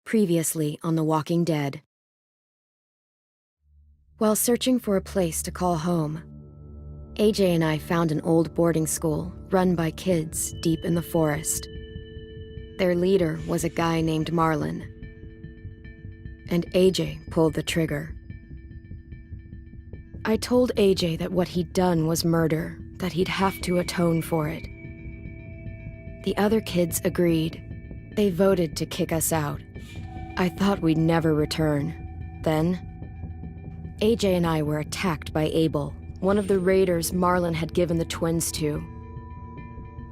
Previously on The Walking Dead. While searching for a place to call home, AJ and I found an old boarding school run by kids deep in the forest. Their leader was a guy named Marlon, and AJ pulled the trigger. I told AJ that what he'd done was murder, that he'd have to atone for it. The other kids agreed. They voted to kick us out. I thought we'd never return. Then, AJ and I were attacked by Abel, one of the raiders Marlon had given the twins to.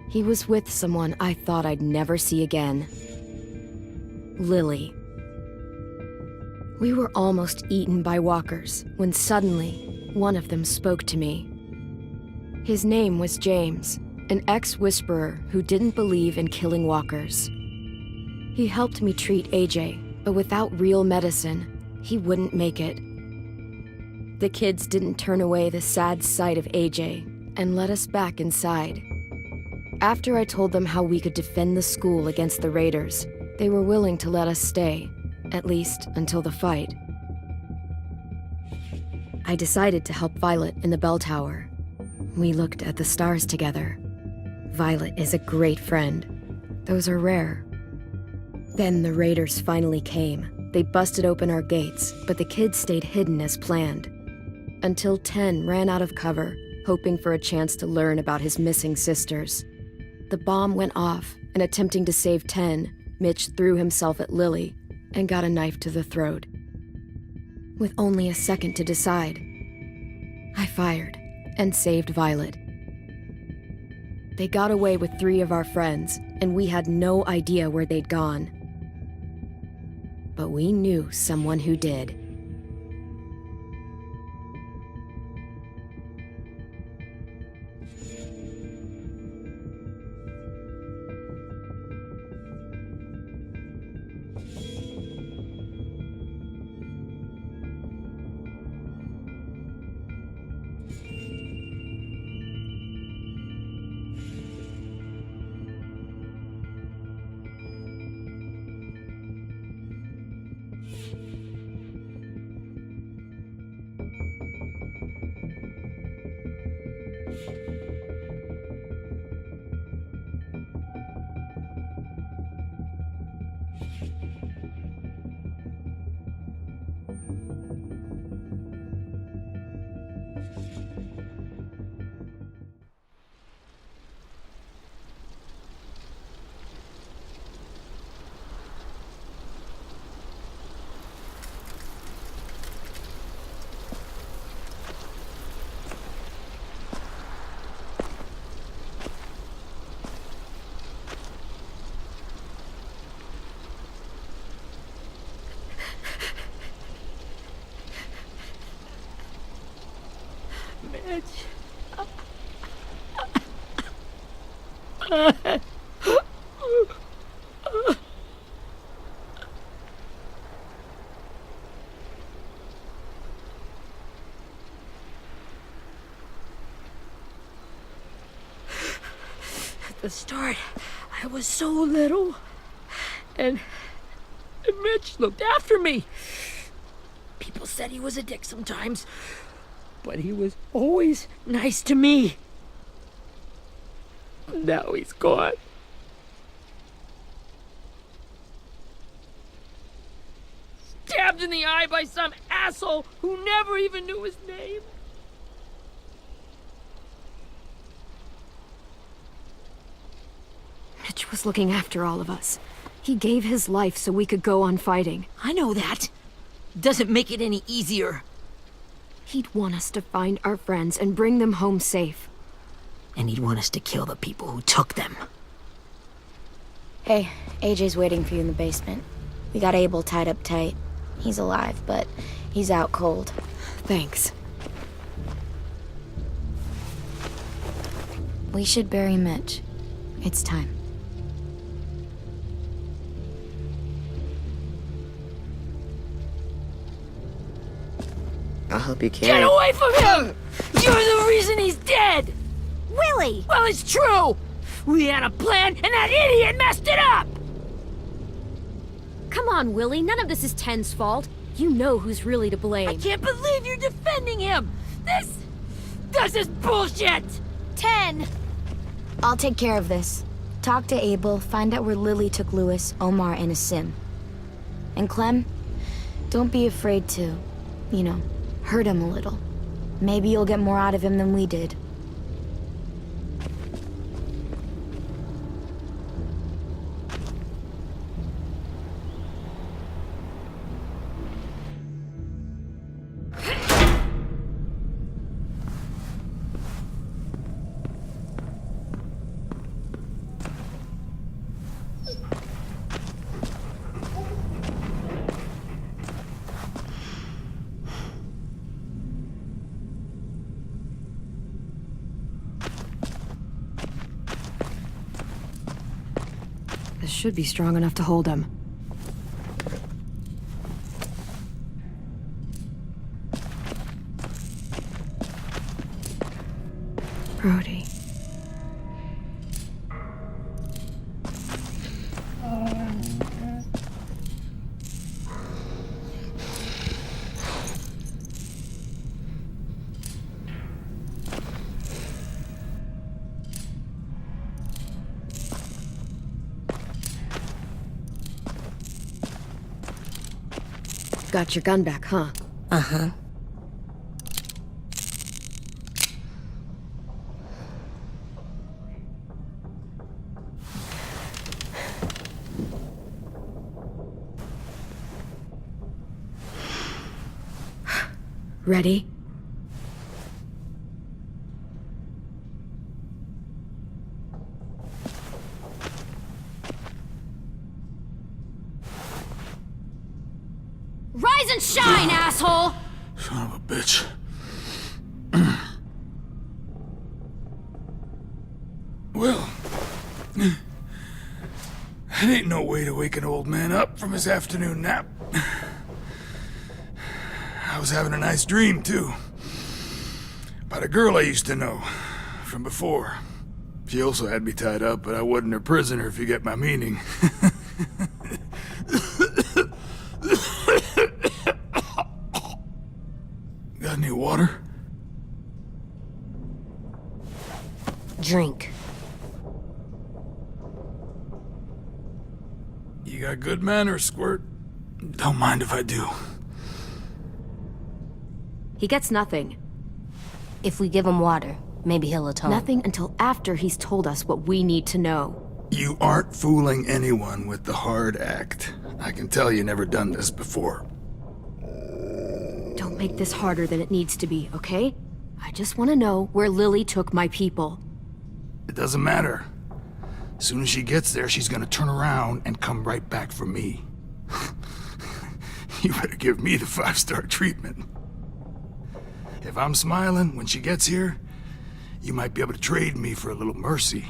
He was with someone I thought I'd never see again. Lily. We were almost eaten by walkers when suddenly one of them spoke to me. His name was James, an ex-whisperer who didn't believe in killing walkers. He helped me treat AJ, but without real medicine, he wouldn't make it. The kids didn't turn away the sad sight of AJ and let us back inside. After I told them how we could defend the school against the raiders, they were willing to let us stay, at least until the fight. I decided to help Violet in the bell tower. We looked at the stars together. Violet is a great friend. Those are rare. Then the raiders finally came. They busted open our gates, but the kids stayed hidden as planned. Until 10 ran out of cover, hoping for a chance to learn about his missing sisters. The bomb went off, and attempting to save 10, Mitch threw himself at Lily and got a knife to the throat. With only a second to decide, I fired and saved Violet. They got away with 3 of our friends, and we had no idea where they'd gone. But we knew someone who did. Mitch. At the start, I was so little, and Mitch looked after me. People said he was a dick sometimes, but he was always nice to me. Now he's gone. Stabbed in the eye by some asshole who never even knew his name. Mitch was looking after all of us. He gave his life so we could go on fighting. I know that. Doesn't make it any easier. He'd want us to find our friends and bring them home safe. And he'd want us to kill the people who took them. Hey, AJ's waiting for you in the basement. We got Abel tied up tight. He's alive, but he's out cold. Thanks. We should bury Mitch. It's time. I'll help you carry. Get away from him! You're the reason he's dead! Willie! Well, it's true! We had a plan, and that idiot messed it up! Come on, Willie, none of this is Ten's fault. You know who's really to blame. I can't believe you're defending him! This is bullshit! 10! I'll take care of this. Talk to Abel, find out where Lily took Lewis, Omar, and Asim. And Clem, don't be afraid to, hurt him a little. Maybe you'll get more out of him than we did. This should be strong enough to hold him. Brody. Got your gun back, huh? Uh-huh. Ready? Rise and shine, asshole! Son of a bitch. Well, that ain't no way to wake an old man up from his afternoon nap. I was having a nice dream, too. About a girl I used to know from before. She also had me tied up, but I wasn't her prisoner, if you get my meaning. Got any water? Drink. You got good manners, Squirt. Don't mind if I do. He gets nothing. If we give him water, maybe he'll atone. Nothing until after he's told us what we need to know. You aren't fooling anyone with the hard act. I can tell you never done this before. Don't make this harder than it needs to be, okay? I just want to know where Lily took my people. It doesn't matter. As soon as she gets there, she's gonna turn around and come right back for me. You better give me the 5-star treatment. If I'm smiling when she gets here, you might be able to trade me for a little mercy.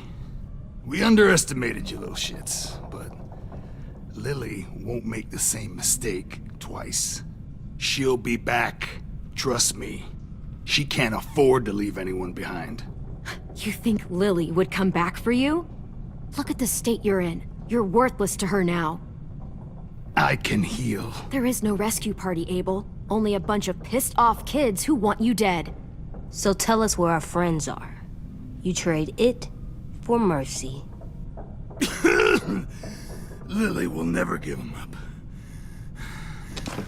We underestimated you little shits, but Lily won't make the same mistake twice. She'll be back. Trust me. She can't afford to leave anyone behind. You think Lily would come back for you? Look at the state you're in. You're worthless to her now. I can heal. There is no rescue party, Abel. Only a bunch of pissed-off kids who want you dead. So tell us where our friends are. You trade it for mercy. Lily will never give him up.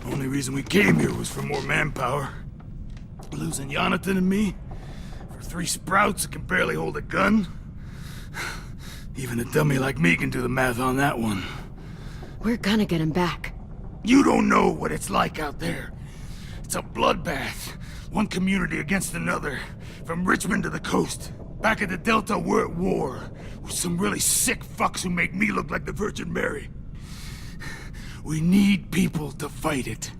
Only reason we came here was for more manpower. Losing Jonathan and me for 3 sprouts that can barely hold a gun. Even a dummy like me can do the math on that one. We're gonna get him back. You don't know what it's like out there. It's a bloodbath. One community against another. From Richmond to the coast. Back at the Delta, we're at war. With some really sick fucks who make me look like the Virgin Mary. We need people to fight it.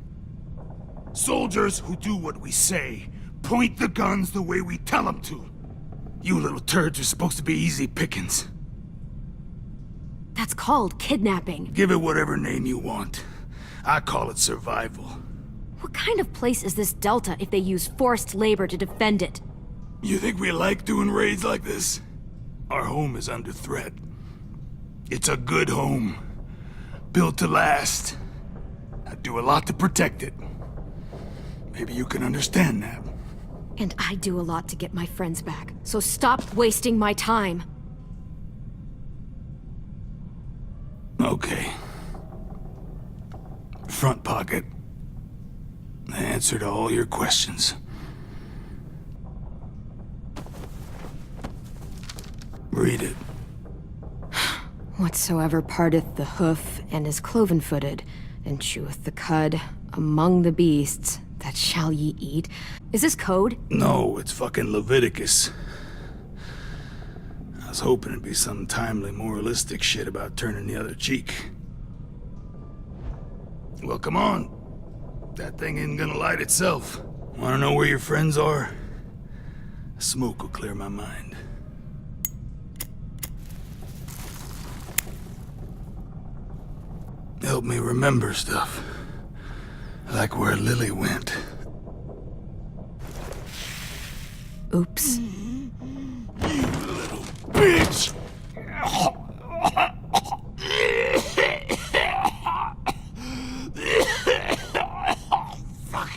Soldiers who do what we say. Point the guns the way we tell them to. You little turds are supposed to be easy pickings. That's called kidnapping. Give it whatever name you want. I call it survival. What kind of place is this Delta if they use forced labor to defend it? You think we like doing raids like this? Our home is under threat. It's a good home. built to last. I do a lot to protect it. Maybe you can understand that. And I do a lot to get my friends back, so stop wasting my time. Okay. Front pocket. The answer to all your questions. Read it. Whatsoever parteth the hoof and is cloven-footed, and cheweth the cud among the beasts, that shall ye eat. Is this code? No, it's fucking Leviticus. I was hoping it'd be some timely moralistic shit about turning the other cheek. Well, come on. That thing ain't gonna light itself. Wanna know where your friends are? Smoke will clear my mind. Help me remember stuff. Like where Lily went. Oops. You little bitch! Fuck.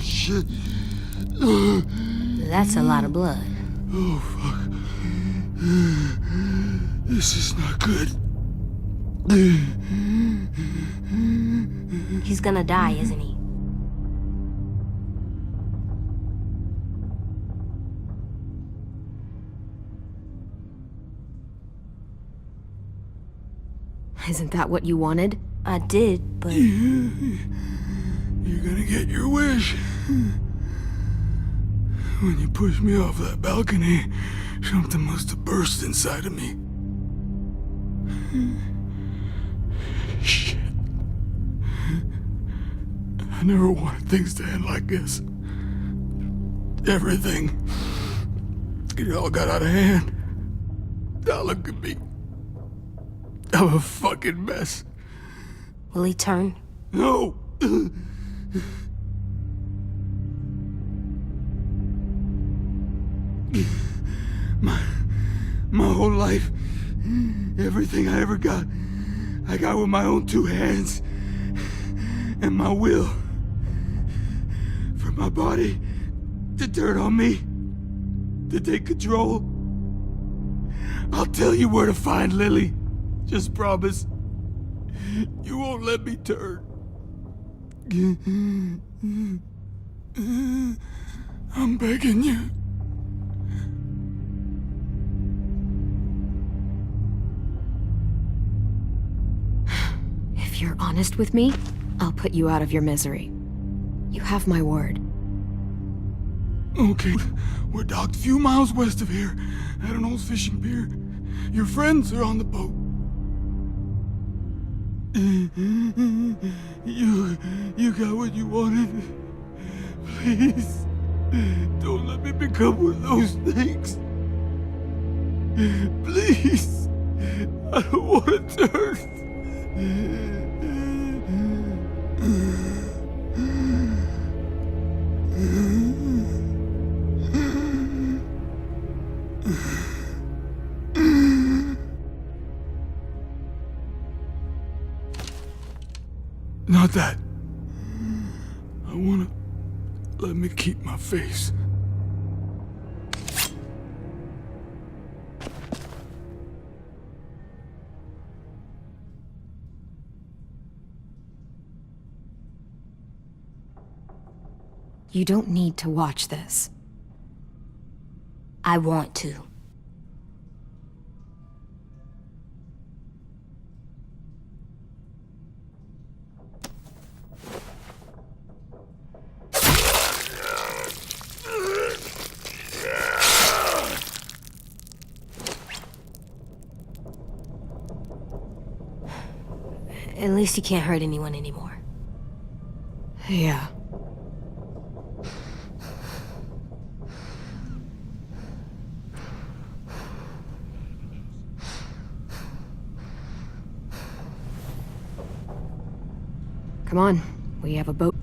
Shit. That's a lot of blood. Oh, fuck. This is not good. He's gonna die, isn't he? Isn't that what you wanted? I did, but You're gonna get your wish. When you pushed me off that balcony, something must have burst inside of me. Shit. I never wanted things to end like this. Everything. It all got out of hand. Now look at me. I'm a fucking mess. will he turn? No! My whole life, everything I ever got, I got with my own two hands and my will. For my body to turn on me, to take control. I'll tell you where to find Lily. Just promise. You won't let me turn. I'm begging you. If you're honest with me, I'll put you out of your misery. You have my word. Okay, we're docked a few miles west of here, at an old fishing pier. Your friends are on the boat. You got what you wanted. Please, don't let me become one of those things. Please, I don't want to turn. Not that. I wanna let me keep my face. You don't need to watch this. I want to. At least he can't hurt anyone anymore. Yeah. Come on, we have a boat.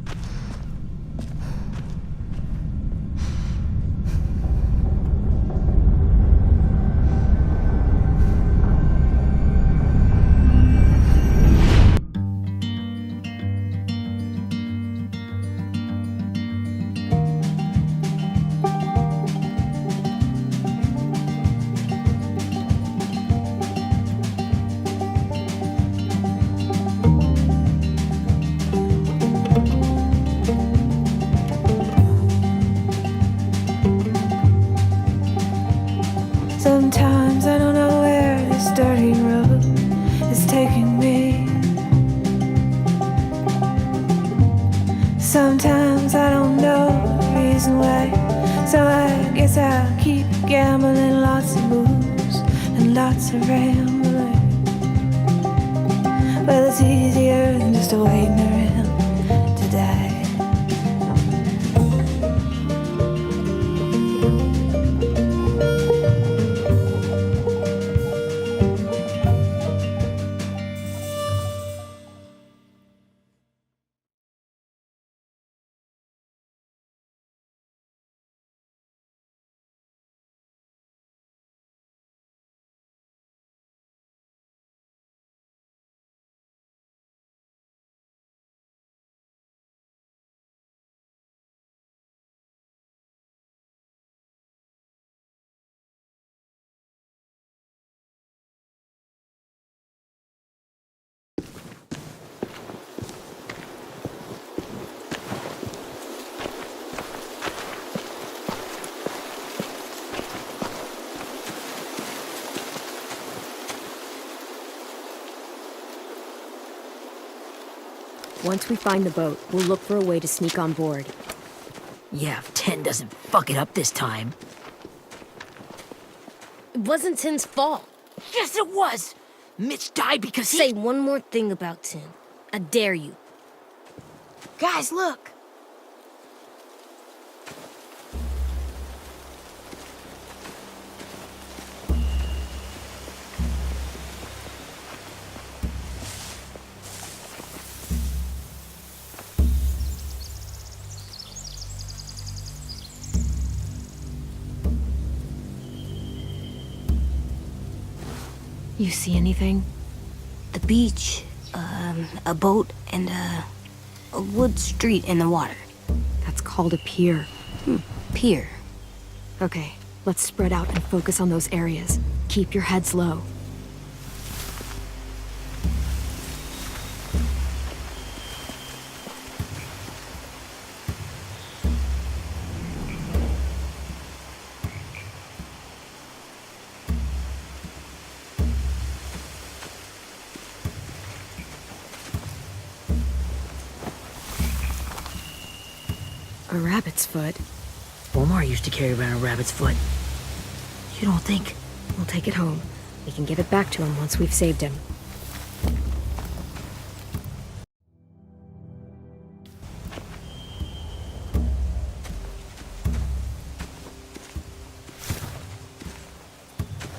Sometimes I don't know the reason why, so I guess I'll keep gambling. Lots of moves and lots of rambling. Well, it's easier than just waiting around to die. Once we find the boat, we'll look for a way to sneak on board. Yeah, if 10 doesn't fuck it up this time. It wasn't Tin's fault. Yes, it was! Mitch died because Say one more thing about Tin. I dare you. Guys, look! You see anything? The beach, a boat, and a wood street in the water. That's called a pier. Pier. Okay, let's spread out and focus on those areas. Keep your heads low. A rabbit's foot? Omar used to carry around a rabbit's foot. You don't think? We'll take it home. We can give it back to him once we've saved him.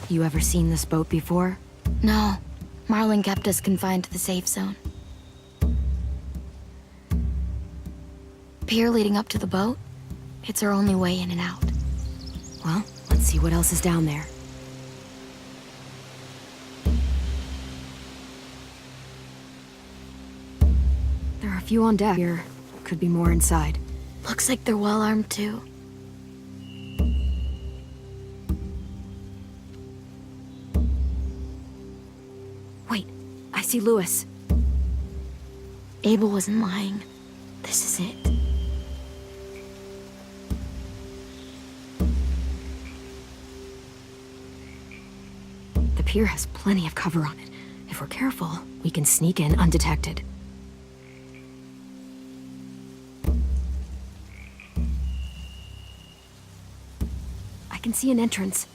You ever seen this boat before? No, Marlin kept us confined to the safe zone. Pier leading up to the boat? It's our only way in and out. Well, let's see what else is down there. There are a few on deck here. Could be more inside. Looks like they're well armed too. Wait, I see Lewis. Abel wasn't lying. This is it. The pier has plenty of cover on it. If we're careful, we can sneak in undetected. I can see an entrance.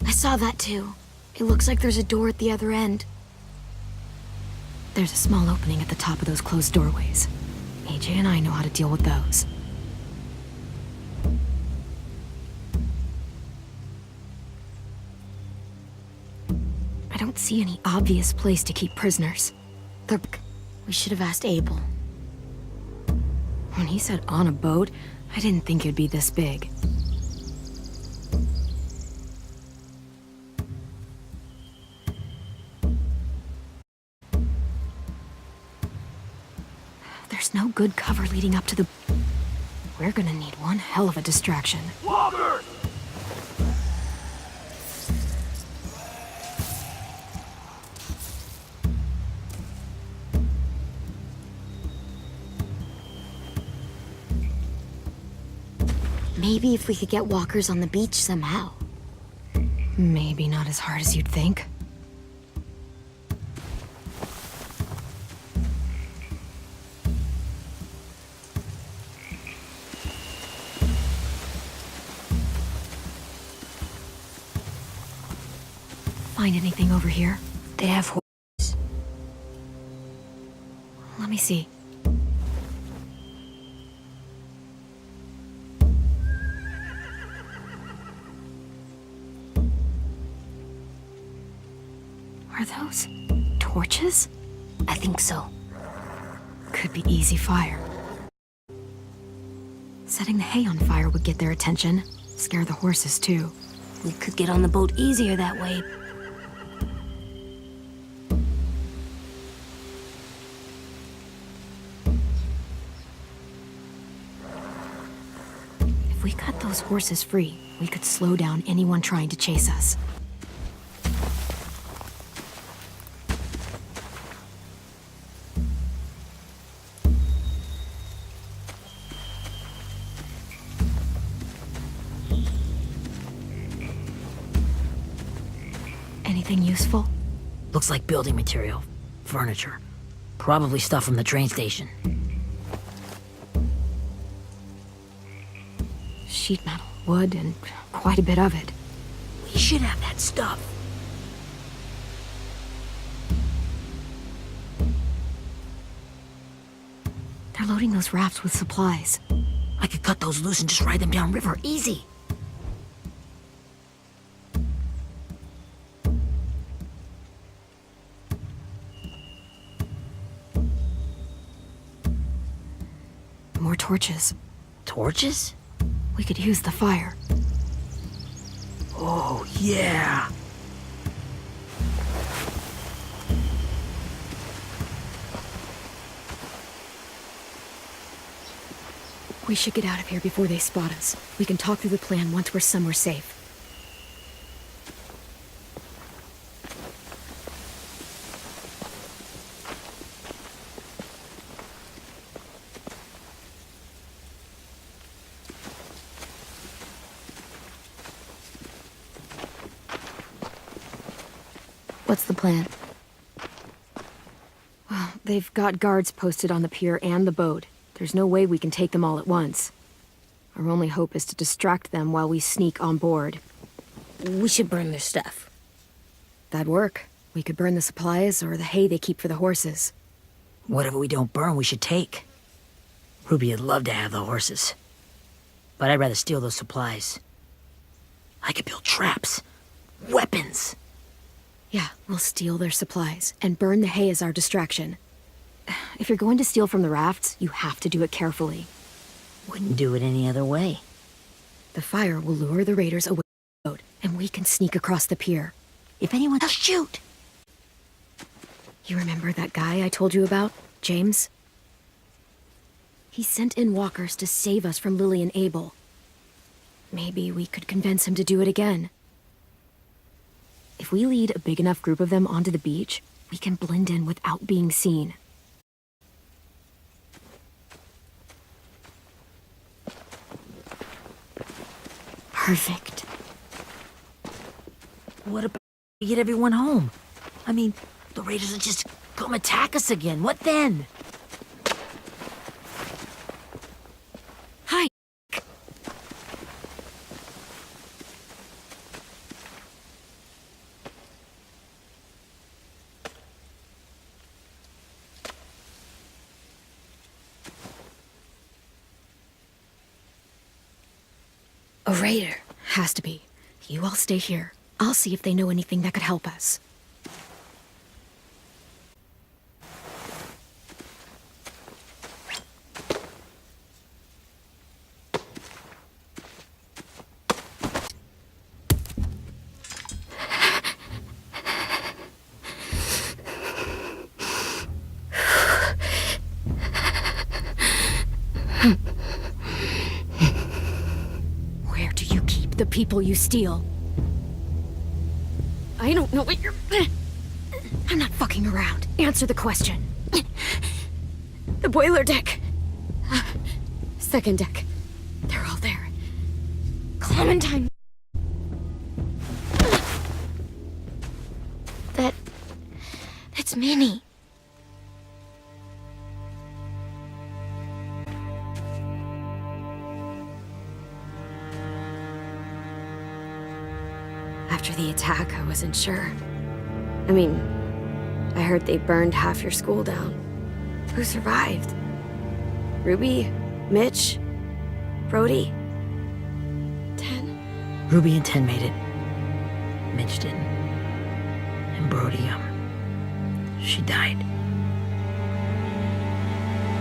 I saw that too. It looks like there's a door at the other end. There's a small opening at the top of those closed doorways. AJ and I know how to deal with those. I don't see any obvious place to keep prisoners. We should have asked Abel. When he said on a boat, I didn't think it'd be this big. There's no good cover leading up to the... We're gonna need one hell of a distraction. Robert! Maybe if we could get walkers on the beach somehow. Maybe not as hard as you'd think. find anything over here. They have Let me see. Are those torches? I think so. Could be easy fire. Setting the hay on fire would get their attention. Scare the horses, too. We could get on the boat easier that way. If we cut those horses free, we could slow down anyone trying to chase us. Anything useful? Looks like building material. Furniture. Probably stuff from the train station. Sheet metal, wood, and quite a bit of it. We should have that stuff. They're loading those rafts with supplies. I could cut those loose and just ride them downriver. Easy. More torches. Torches? We could use the fire. Oh, yeah. We should get out of here before they spot us. We can talk through the plan once we're somewhere safe. What's the plan? Well, they've got guards posted on the pier and the boat. There's no way we can take them all at once. Our only hope is to distract them while we sneak on board. We should burn their stuff. That'd work. We could burn the supplies or the hay they keep for the horses. Whatever we don't burn, we should take. Ruby would love to have the horses. But I'd rather steal those supplies. I could build traps. Weapons. Yeah, we'll steal their supplies and burn the hay as our distraction. If you're going to steal from the rafts, you have to do it carefully. Wouldn't do it any other way. The fire will lure the raiders away from the boat, and we can sneak across the pier. If anyone else, shoot! You remember that guy I told you about, James? He sent in walkers to save us from Lily and Abel. Maybe we could convince him to do it again. If we lead a big enough group of them onto the beach, we can blend in without being seen. Perfect. What about we get everyone home? I mean, the raiders will just come attack us again. What then? Hi. A raider. Has to be. You all stay here. I'll see if they know anything that could help us. Where do you keep the people you steal? I don't know what you're... I'm not fucking around. Answer the question. The boiler deck. Second deck. They're all there. Clementine. That's Minnie. After the attack, I wasn't sure. I mean, I heard they burned half your school down. Who survived? Ruby? Mitch? Brody? 10? Ruby and 10 made it. Mitch didn't. And Brody, she died.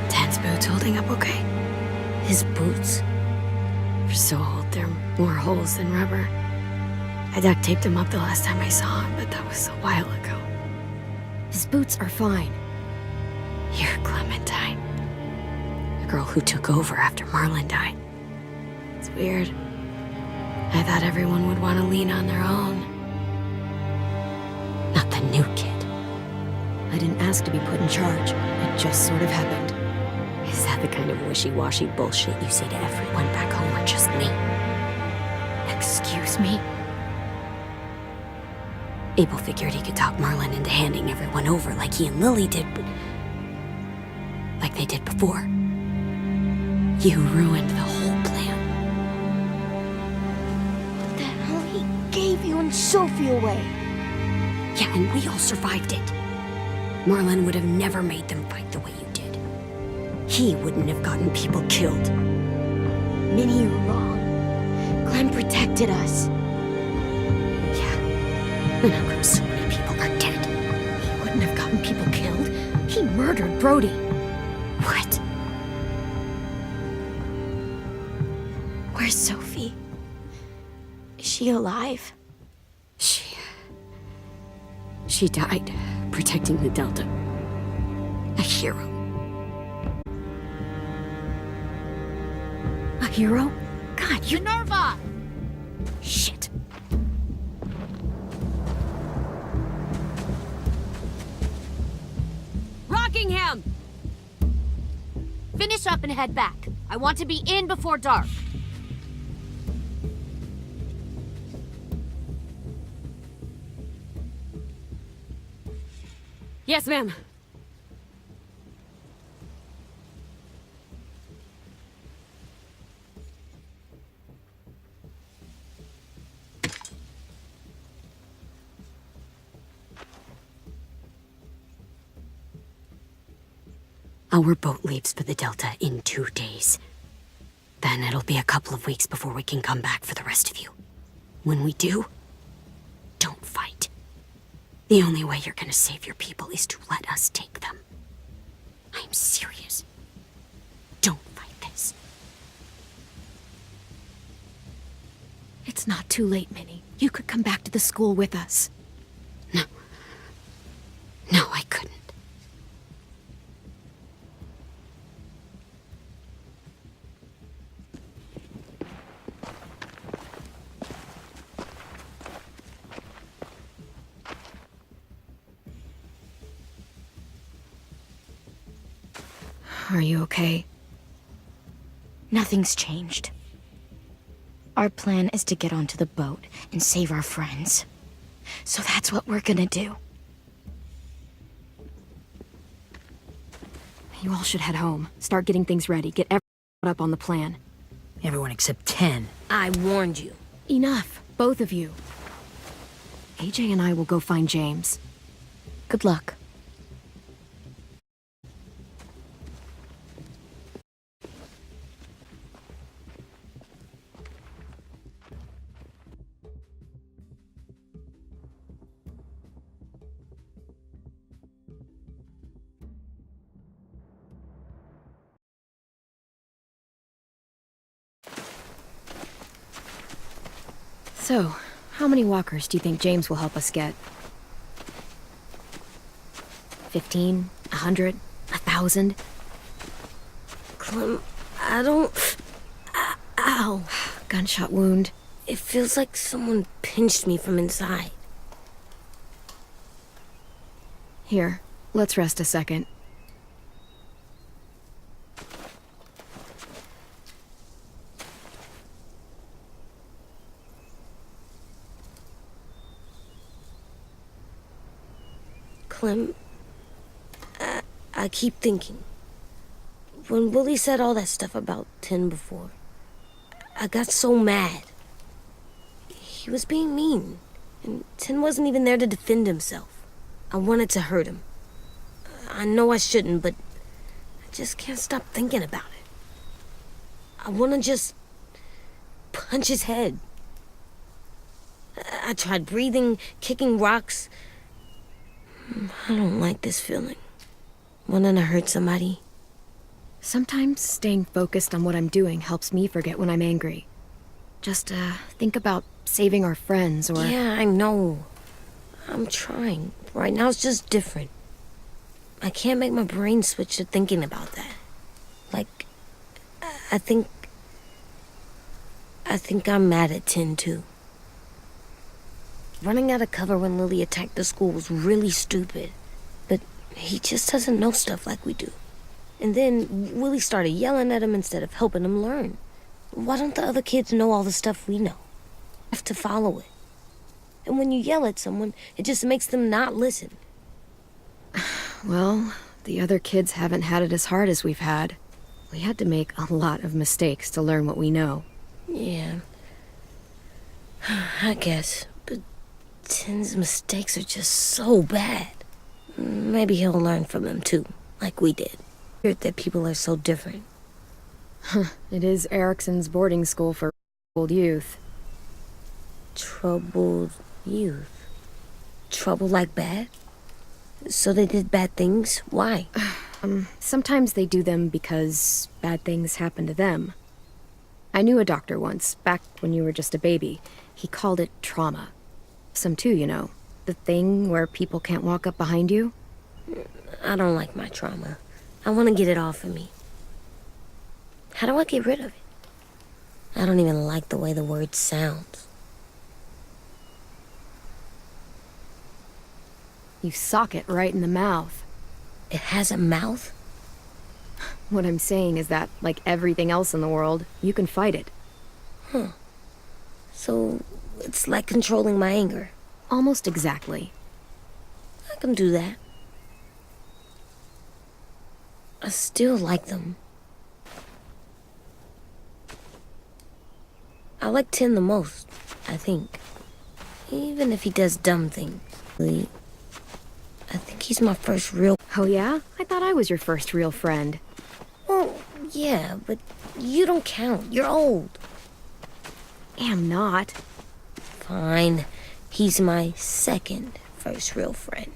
10's boots holding up okay? His boots? They're so old, there are more holes than rubber. I duct taped him up the last time I saw him, but that was a while ago. His boots are fine. You're Clementine. The girl who took over after Marlon died. It's weird. I thought everyone would want to lean on their own. Not the new kid. I didn't ask to be put in charge. It just sort of happened. Is that the kind of wishy-washy bullshit you say to everyone back home or just me? Excuse me? Abel figured he could talk Marlon into handing everyone over like he and Lily did, but... like they did before. You ruined the whole plan. The hell he gave you and Sophie away? Yeah, and we all survived it. Marlon would have never made them fight the way you did. He wouldn't have gotten people killed. Minnie, you're wrong. Clem protected us. Yeah, and how come so many people are dead? He wouldn't have gotten people killed. He murdered Brody. What? Where's Sophie? Is she alive? She died protecting the Delta. A hero. A hero? God, you... Minerva! Shit. Rockingham! Finish up and head back. I want to be in before dark. Yes, ma'am. Our boat leaves for the Delta in 2 days. Then it'll be a couple of weeks before we can come back for the rest of you. When we do, don't fight. The only way you're gonna save your people is to let us take them. I'm serious. Don't fight this. It's not too late, Minnie. You could come back to the school with us. No. No, I couldn't. Are you okay? Nothing's changed. Our plan is to get onto the boat and save our friends. So that's what we're gonna do. You all should head home. Start getting things ready. Get everyone up on the plan. Everyone except 10. I warned you. Enough, both of you. AJ and I will go find James. Good luck. So, how many walkers do you think James will help us get? 15? 100? 1,000? Clem, I don't... Ow. Gunshot wound. It feels like someone pinched me from inside. Here, let's rest a second. Clem, I keep thinking. When Willie said all that stuff about 10 before, I got so mad. He was being mean. And Tin wasn't even there to defend himself. I wanted to hurt him. I know I shouldn't, but I just can't stop thinking about it. I want to just punch his head. I tried breathing, kicking rocks. I don't like this feeling. Wanting to hurt somebody. Sometimes staying focused on what I'm doing helps me forget when I'm angry. Just, think about saving our friends or... Yeah, I know. I'm trying. Right now it's just different. I can't make my brain switch to thinking about that. Like, I think I'm mad at Tin, too. Running out of cover when Lily attacked the school was really stupid. But he just doesn't know stuff like we do. And then Willie started yelling at him instead of helping him learn. Why don't the other kids know all the stuff we know? Have to follow it. And when you yell at someone, it just makes them not listen. Well, the other kids haven't had it as hard as we've had. We had to make a lot of mistakes to learn what we know. Yeah. I guess. But Tin's mistakes are just so bad. Maybe he'll learn from them too, like we did. Weird that people are so different. It is Erickson's boarding school for troubled youth. Troubled youth? Trouble like bad? So they did bad things? Why? Sometimes they do them because bad things happen to them. I knew a doctor once, back when you were just a baby. He called it trauma. Some too, you know. The thing where people can't walk up behind you. I don't like my trauma. I want to get it off of me. How do I get rid of it? I don't even like the way the word sounds. You sock it right in the mouth. It has a mouth? What I'm saying is that, like everything else in the world, you can fight it. Huh. So, it's like controlling my anger. Almost exactly. I can do that. I still like them. I like Tin the most, I think. Even if he does dumb things. I think he's my first real... Oh yeah? I thought I was your first real friend. Well, yeah, but you don't count. You're old. Am not. Fine. He's my second first real friend.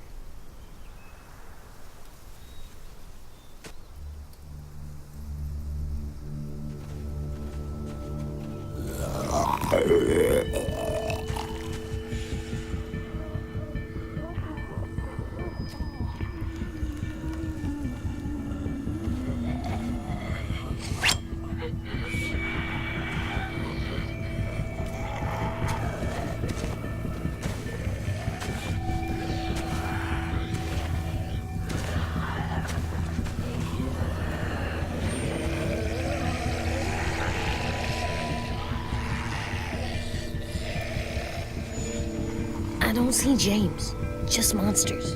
I don't see James. Just monsters.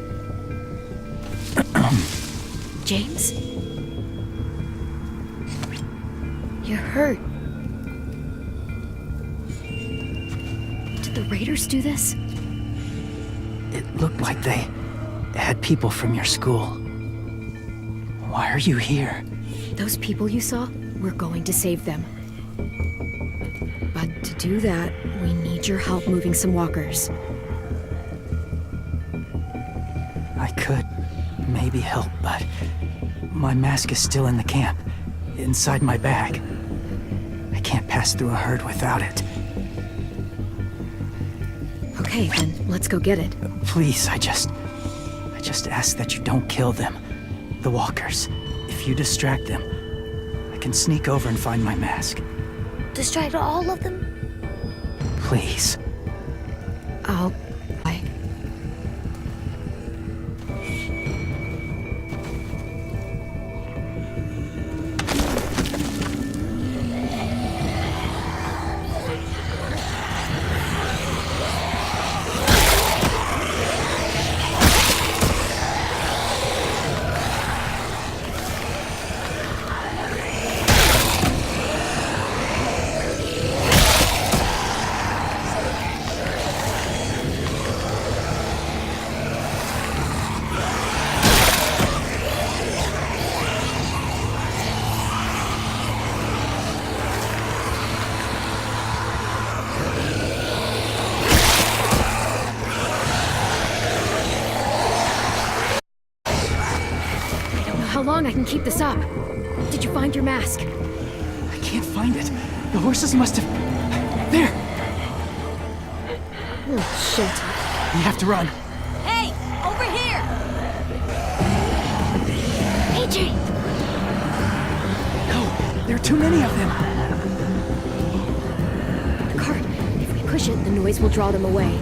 James? You're hurt. Did the raiders do this? It looked like they had people from your school. Why are you here? Those people you saw, we're going to save them. But to do that, we need your help moving some walkers. I could maybe help, but my mask is still in the camp, inside my bag. I can't pass through a herd without it. Okay, then let's go get it. Please, I just ask that you don't kill them. The walkers. If you distract them, I can sneak over and find my mask. Distract all of them? Please. I'll... keep this up. Did you find your mask? I can't find it. The horses must have... There! Oh, shit. We have to run. Hey, over here! AJ! No, there are too many of them. The cart. If we push it, the noise will draw them away.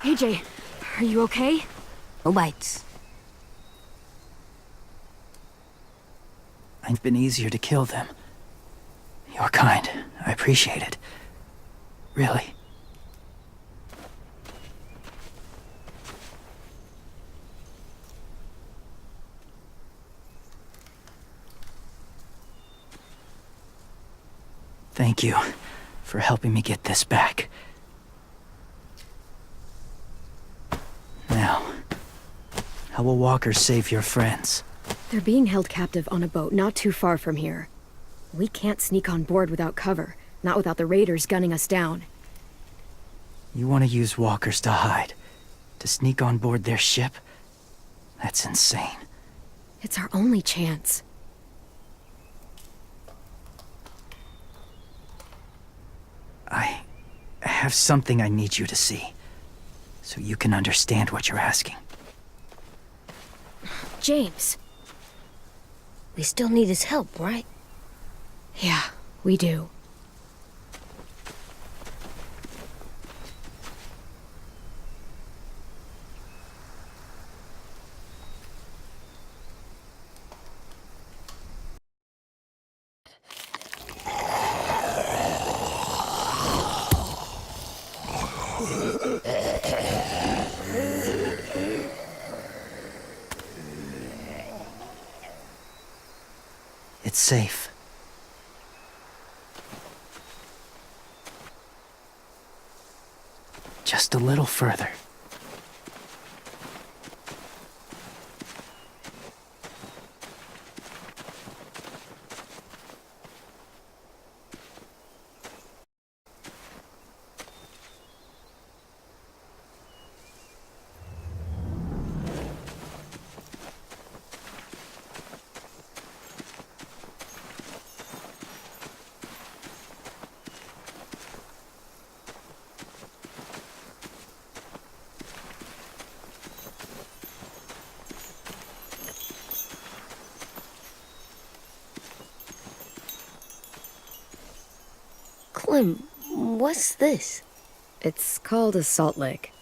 AJ, are you okay? No bites. It's been easier to kill them. You're kind. I appreciate it. Really. Thank you for helping me get this back. Now, how will walkers save your friends? They're being held captive on a boat not too far from here. We can't sneak on board without cover, not without the raiders gunning us down. You want to use walkers to hide? To sneak on board their ship? That's insane. It's our only chance. I have something I need you to see, so you can understand what you're asking. James. We still need his help, right? Yeah, we do. It's safe. Just a little further. Clem, what's this? It's called a salt lick.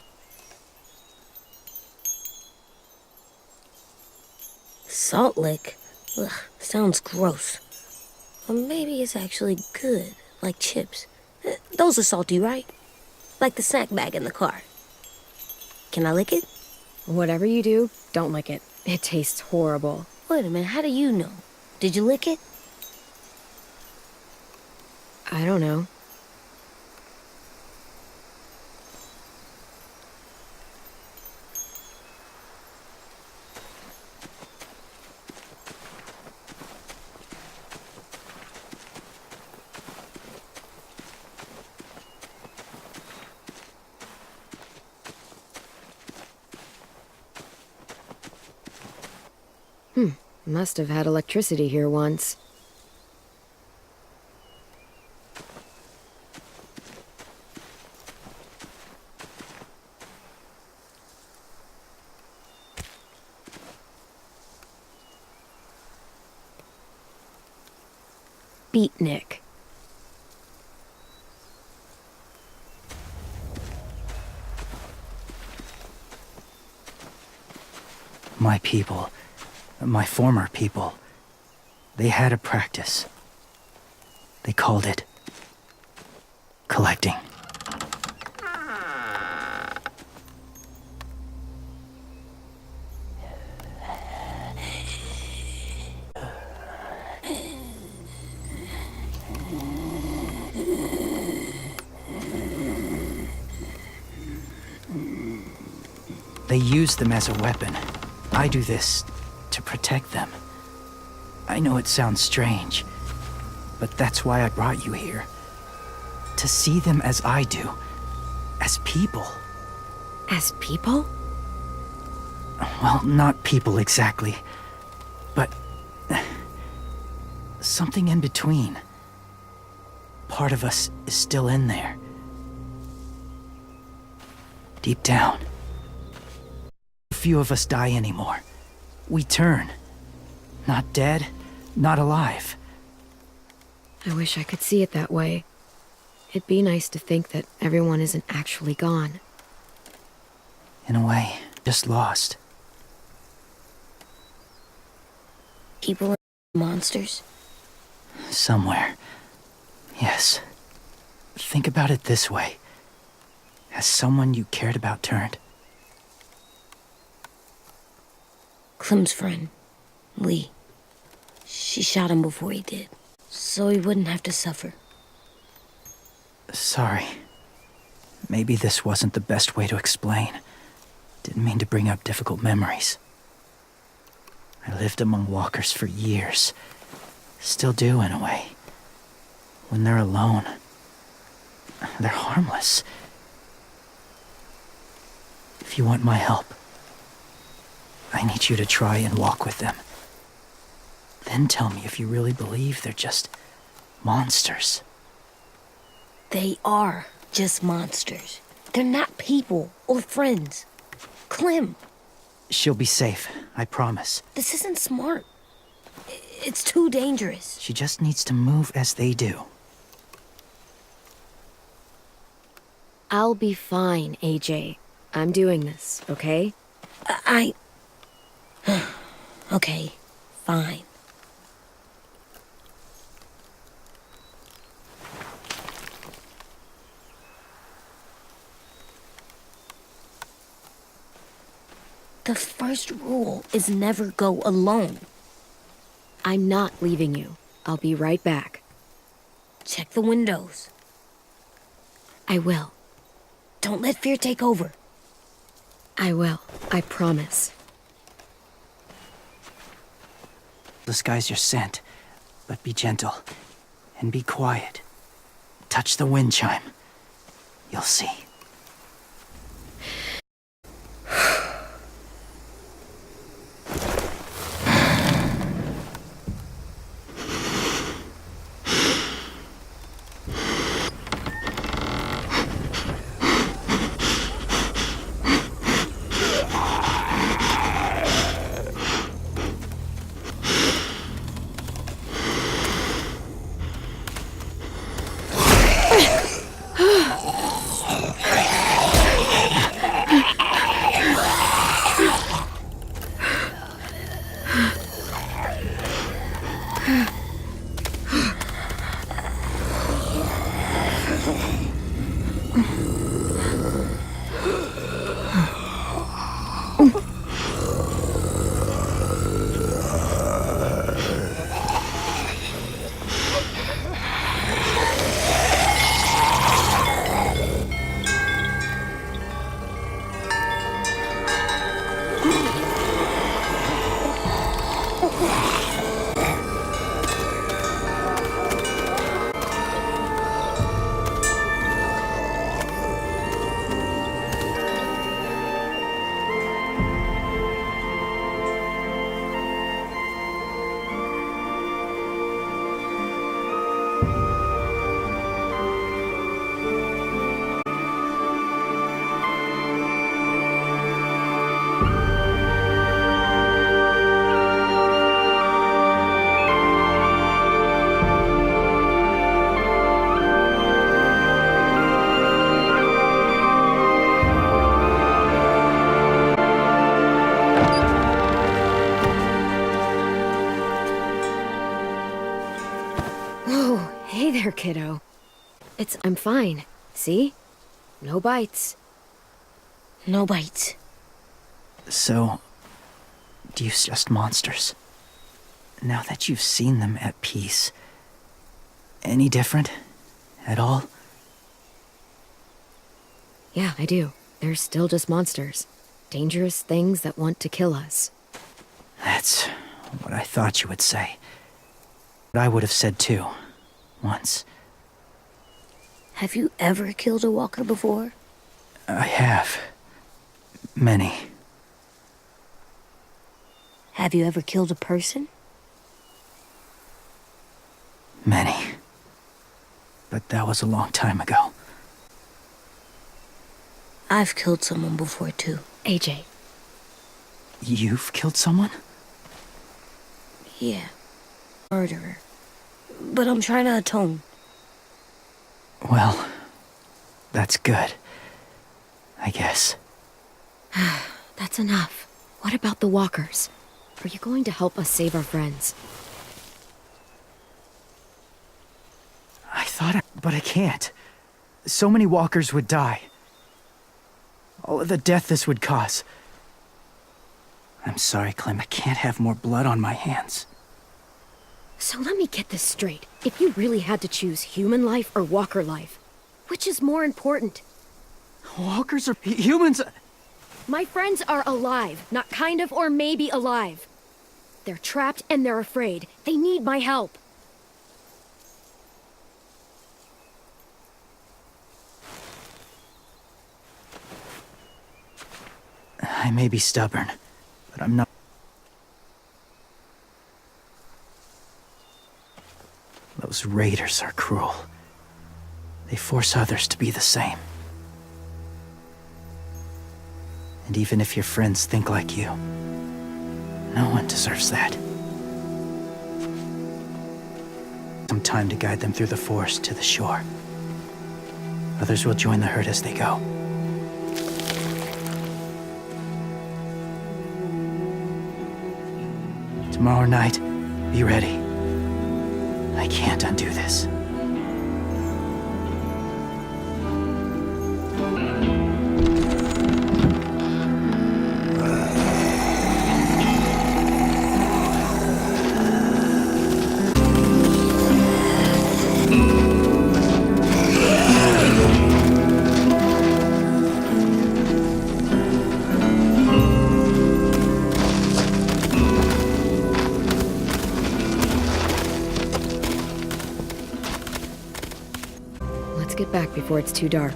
Salt lick? Ugh, sounds gross. Or maybe it's actually good, like chips. Those are salty, right? Like the snack bag in the car. Can I lick it? Whatever you do, don't lick it. It tastes horrible. Wait a minute, how do you know? Did you lick it? I don't know. Must have had electricity here once. Beatnik. My people, my former people, they had a practice. They called it collecting. They use them as a weapon. I do this to protect them. I know it sounds strange, but that's why I brought you here. To see them as I do. As people. As people? Well, not people exactly, but something in between. Part of us is still in there. Deep down. Few of us die anymore. We turn. Not dead, not alive. I wish I could see it that way. It'd be nice to think that everyone isn't actually gone. In a way, just lost. People are monsters? Somewhere. Yes. Think about it this way. Has someone you cared about turned? Clem's friend, Lee. She shot him before he did, so he wouldn't have to suffer. Sorry. Maybe this wasn't the best way to explain. Didn't mean to bring up difficult memories. I lived among walkers for years. Still do, in a way. When they're alone, they're harmless. If you want my help, I need you to try and walk with them. Then tell me if you really believe they're just monsters. They are just monsters. They're not people or friends. Clem, She'll be safe, I promise. this isn't smart. It's too dangerous. She just needs to move as they do. I'll be fine, AJ. I'm doing this, okay? Okay, fine. The first rule is never go alone. I'm not leaving you. I'll be right back. Check the windows. I will. Don't let fear take over. I will. I promise. Disguise your scent, but be gentle. And be quiet. Touch the wind chime. You'll see. Hey there, kiddo. I'm fine. See? No bites. No bites. So, do you just monsters? Now that you've seen them at peace, any different? At all? Yeah, I do. They're still just monsters. Dangerous things that want to kill us. That's what I thought you would say. What I would have said too. Once. Have you ever killed a walker before? I have. Many. Have you ever killed a person? Many. But that was a long time ago. I've killed someone before too. AJ, You've killed someone? Yeah. Murderer. But I'm trying to atone. Well, that's good. I guess. that's enough. What about the walkers? Are you going to help us save our friends? I thought but I can't. So many walkers would die. All of the death this would cause. I'm sorry, Clem. I can't have more blood on my hands. So let me get this straight. If you really had to choose human life or walker life, which is more important? Walkers are humans. My friends are alive, not kind of or maybe alive. They're trapped and they're afraid. They need my help. I may be stubborn, but I'm not. Those raiders are cruel. They force others to be the same. And even if your friends think like you, no one deserves that. Some time to guide them through the forest to the shore. Others will join the herd as they go. Tomorrow night, be ready. I can't undo this. Let's get back before it's too dark.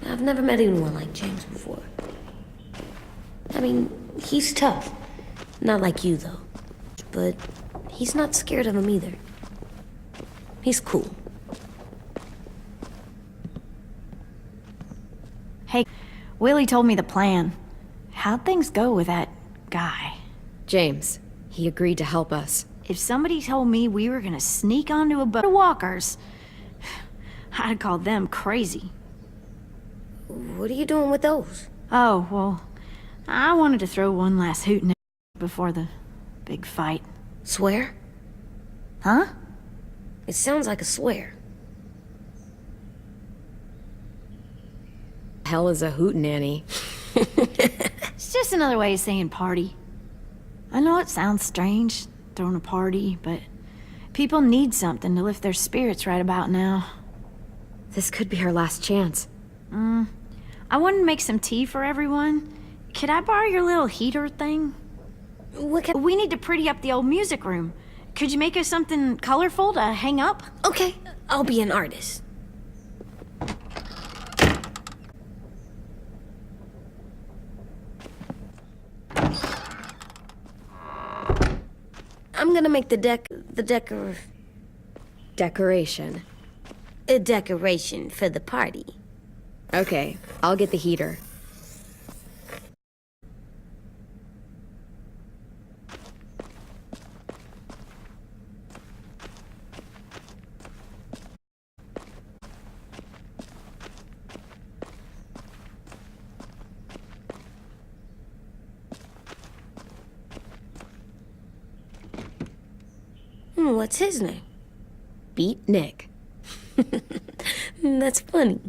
I've never met anyone like James before. I mean, he's tough. Not like you, though. But he's not scared of him either. He's cool. Hey, Willie told me the plan. How'd things go with that guy? James, he agreed to help us. If somebody told me we were gonna sneak onto a boat of walkers, I'd call them crazy. What are you doing with those? Oh, well, I wanted to throw one last hoot in it before the big fight. Swear? Huh? It sounds like a swear. Hell is a hootenanny. It's just another way of saying party. I know it sounds strange, throwing a party, but people need something to lift their spirits right about now. This could be our last chance. I wanted to make some tea for everyone. Could I borrow your little heater thing? We need to pretty up the old music room. Could you make us something colorful to hang up? Okay, I'll be an artist. I'm gonna make Decoration. a decoration for the party. Okay, I'll get the heater. What's his name? Beat Nick. That's funny.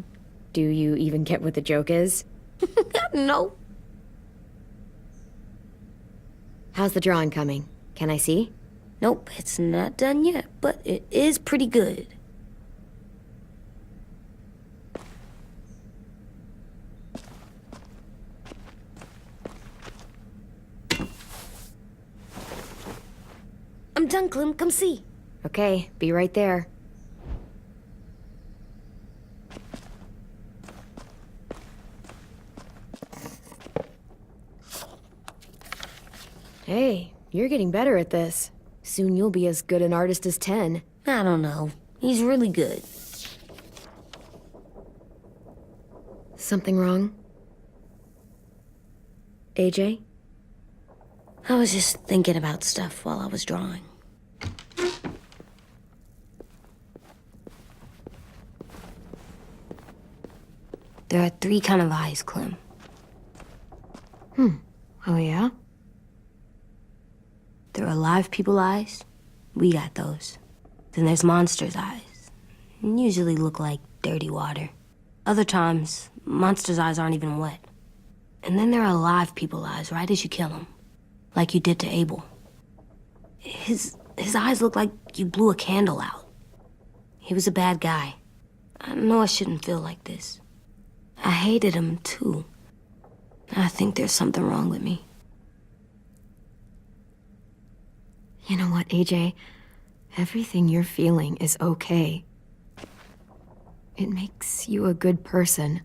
Do you even get what the joke is? No. How's the drawing coming? Can I see? Nope, it's not done yet, but it is pretty good. I'm done, Clem. Come see. Okay, be right there. Hey, you're getting better at this. Soon you'll be as good an artist as 10. I don't know. He's really good. Something wrong? AJ? I was just thinking about stuff while I was drawing. There are 3 kind of eyes, Clem. Oh, yeah? There are live people eyes. We got those. Then there's monsters' eyes. Usually look like dirty water. Other times, monsters' eyes aren't even wet. And then there are live people eyes right as you kill them. Like you did to Abel. His eyes look like you blew a candle out. He was a bad guy. I know I shouldn't feel like this. I hated him, too. I think there's something wrong with me. You know what, AJ? Everything you're feeling is okay. It makes you a good person.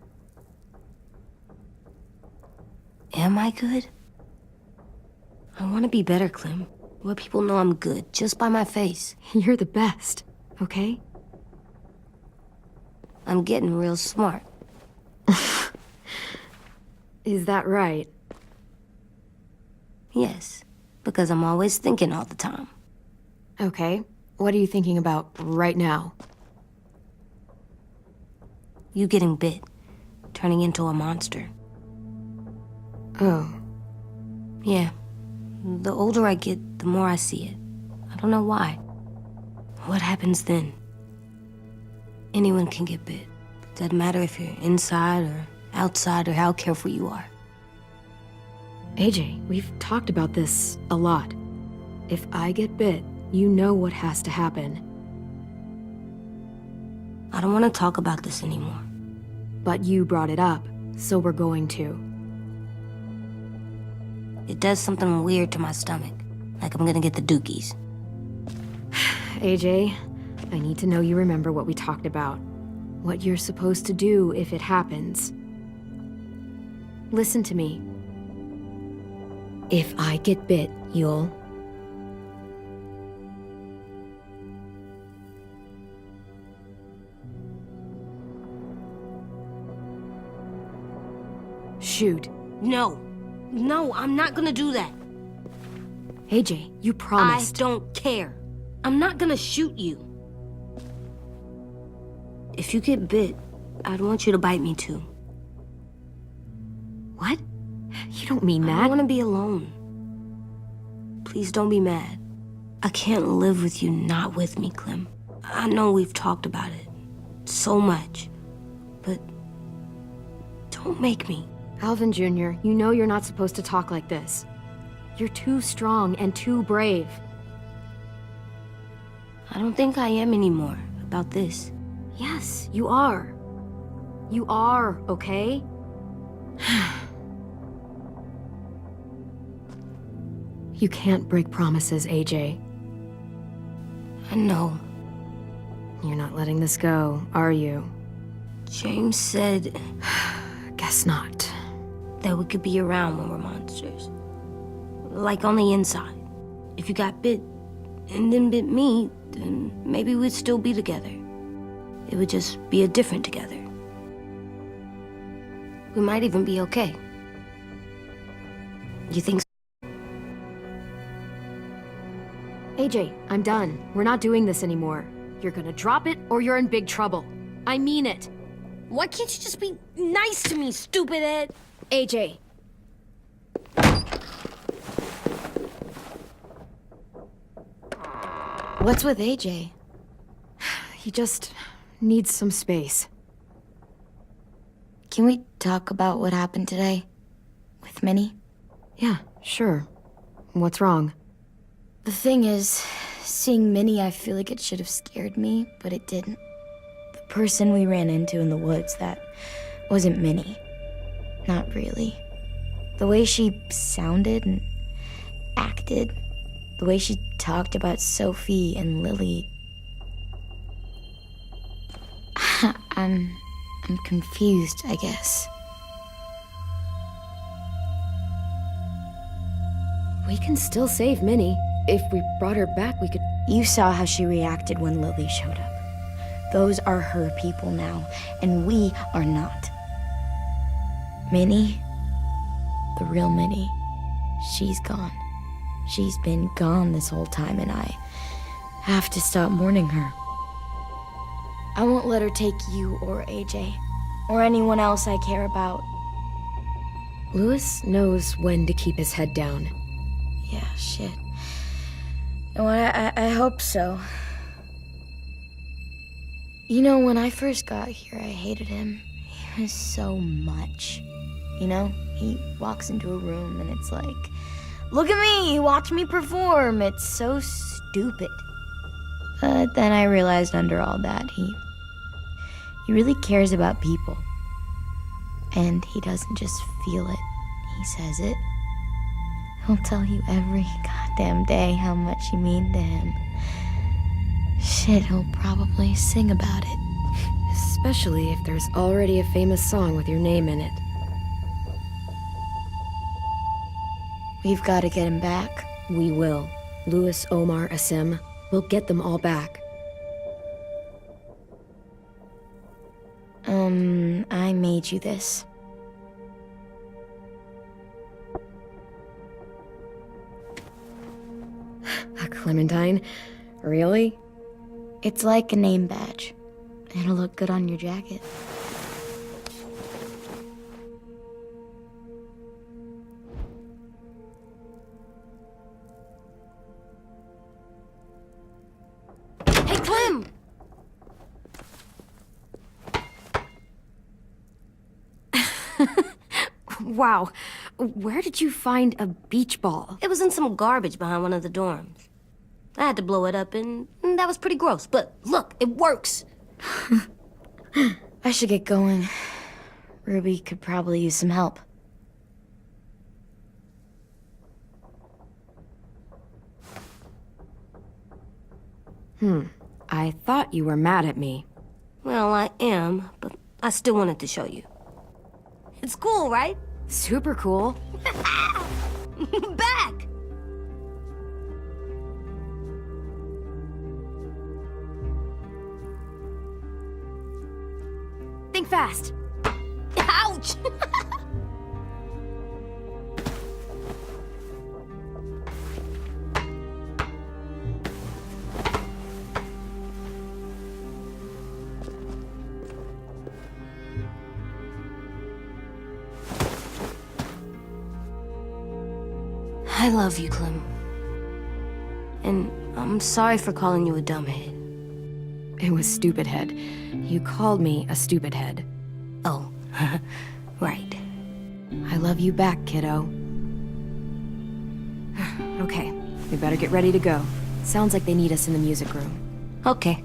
Am I good? I want to be better, Clem. Let people know I'm good, just by my face. You're the best, okay? I'm getting real smart. Is that right? Yes, because I'm always thinking all the time. Okay, what are you thinking about right now? You getting bit, turning into a monster. Oh, Yeah, the older I get, the more I see it. I don't know why. What happens then? Anyone can get bit. Doesn't matter if you're inside or outside or how careful you are. AJ, we've talked about this a lot. If I get bit, you know what has to happen. I don't want to talk about this anymore. But you brought it up, so we're going to. It does something weird to my stomach, like I'm gonna get the dookies. AJ, I need to know you remember what we talked about. What you're supposed to do if it happens. Listen to me. If I get bit, you'll... Shoot. No, I'm not gonna do that. AJ, you promised. I don't care. I'm not gonna shoot you. If you get bit, I'd want you to bite me too. What? You don't mean I that. want to be alone. Please don't be mad. I can't live with you not with me, Clem. I know we've talked about it so much, but don't make me. Alvin Jr., you know you're not supposed to talk like this. You're too strong and too brave. I don't think I am anymore about this. Yes, you are. You are, okay? You can't break promises, AJ. I know. You're not letting this go, are you? James said Guess not. that we could be around when we're monsters. Like on the inside. If you got bit and then bit me, then maybe we'd still be together. It would just be a different together. We might even be okay. You think so? AJ, I'm done. We're not doing this anymore. You're gonna drop it or you're in big trouble. I mean it. Why can't you just be nice to me, stupid Ed? AJ. What's with AJ? He just needs some space. Can we talk about what happened today? With Minnie? Yeah, sure. What's wrong? The thing is, seeing Minnie, I feel like it should have scared me, but it didn't. The person we ran into in the woods, that wasn't Minnie. Not really. The way she sounded and acted, the way she talked about Sophie and Lily. I'm confused, I guess. We can still save Minnie. If we brought her back, we could... You saw how she reacted when Lily showed up. Those are her people now, and we are not. Minnie, the real Minnie, she's gone. She's been gone this whole time, and I have to stop mourning her. I won't let her take you or AJ, or anyone else I care about. Louis knows when to keep his head down. Yeah, shit. No, I hope so. You know, when I first got here, I hated him. He was so much. You know, he walks into a room and it's like, look at me, watch me perform. It's so stupid. But then I realized under all that, he really cares about people. And he doesn't just feel it, he says it. He'll tell you every goddamn day how much you mean to him. Shit, he'll probably sing about it. Especially if there's already a famous song with your name in it. We've got to get him back. We will. Louis, Omar, Asim. We'll get them all back. I made you this. A Clementine? Really? It's like a name badge. It'll look good on your jacket. Hey, Clem! Wow. Where did you find a beach ball? It was in some garbage behind one of the dorms. I had to blow it up, and that was pretty gross. But look, it works. I should get going. Ruby could probably use some help. I thought you were mad at me. Well, I am, but I still wanted to show you. It's cool, right? Super cool. Back! Think fast. Ouch! I love you, Clem. And I'm sorry for calling you a dumbhead. It was stupid head. You called me a stupid head. Oh, right. I love you back, kiddo. Okay, we better get ready to go. Sounds like they need us in the music room. Okay.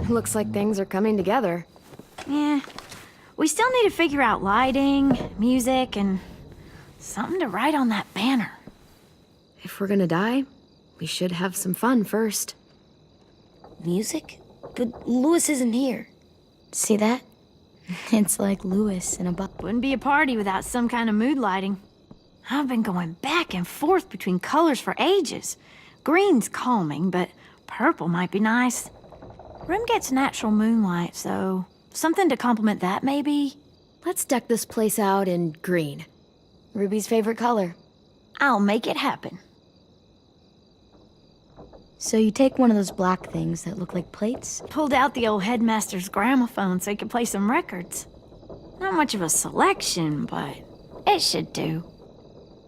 Looks like things are coming together. Yeah. We still need to figure out lighting, music, and something to write on that banner. If we're gonna die, we should have some fun first. Music? But Louis isn't here. See that? It's like Louis in a box. Wouldn't be a party without some kind of mood lighting. I've been going back and forth between colors for ages. Green's calming, but purple might be nice. Room gets natural moonlight, so something to complement that, maybe? Let's deck this place out in green. Ruby's favorite color. I'll make it happen. So you take one of those black things that look like plates? Pulled out the old headmaster's gramophone so he could play some records. Not much of a selection, but it should do.